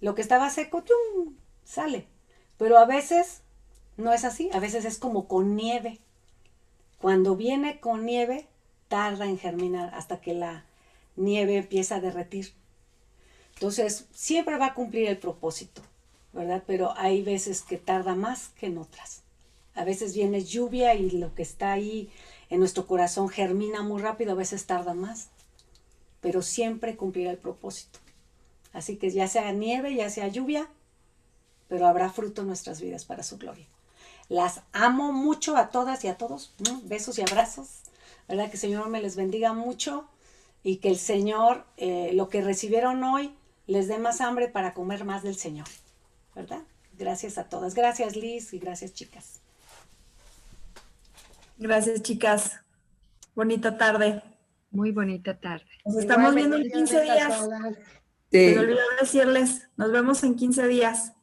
Lo que estaba seco, ¡tum!, sale. Pero a veces no es así, a veces es como con nieve. Cuando viene con nieve, tarda en germinar hasta que la nieve empieza a derretir. Entonces, siempre va a cumplir el propósito, ¿verdad? Pero hay veces que tarda más que en otras. A veces viene lluvia y lo que está ahí en nuestro corazón germina muy rápido, a veces tarda más, pero siempre cumplirá el propósito. Así que ya sea nieve, ya sea lluvia, pero habrá fruto en nuestras vidas para su gloria. Las amo mucho a todas y a todos. Besos y abrazos. ¿Verdad? Que el Señor me les bendiga mucho y que el Señor, lo que recibieron hoy, les dé más hambre para comer más del Señor. ¿Verdad? Gracias a todas. Gracias, Liz, y gracias, chicas. Gracias, chicas. Bonita tarde. Muy bonita tarde. Nos estamos viendo en 15 días. Se me olvidó decirles, nos vemos en 15 días.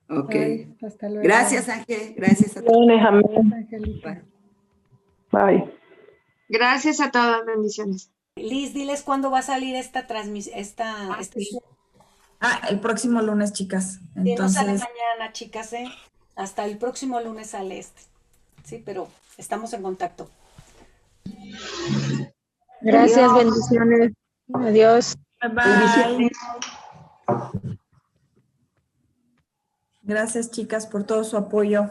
Ok. Bye, hasta luego. Gracias, Ángel. Gracias a todos. Angelita. Bye. Gracias a todas, bendiciones. Liz, diles cuándo va a salir esta transmisión, El próximo lunes, chicas. Sí, no sale Entonces, mañana, chicas, ¿eh? Hasta el próximo lunes sale este. Sí, pero estamos en contacto. Gracias, bendiciones. Adiós. bye. Gracias, chicas, por todo su apoyo.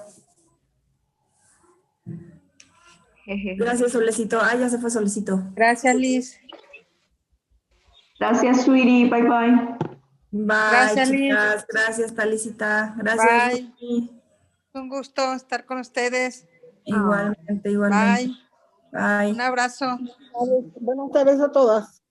Gracias, Solecito. Ya se fue Solecito. Gracias, Liz. Gracias, sweetie. Bye, bye. Bye, Gracias, chicas. Liz. Gracias, Talicita. Gracias, Bye. Vicky. Un gusto estar con ustedes. Igualmente. Bye. Bye. Un abrazo. Buenas tardes a todas.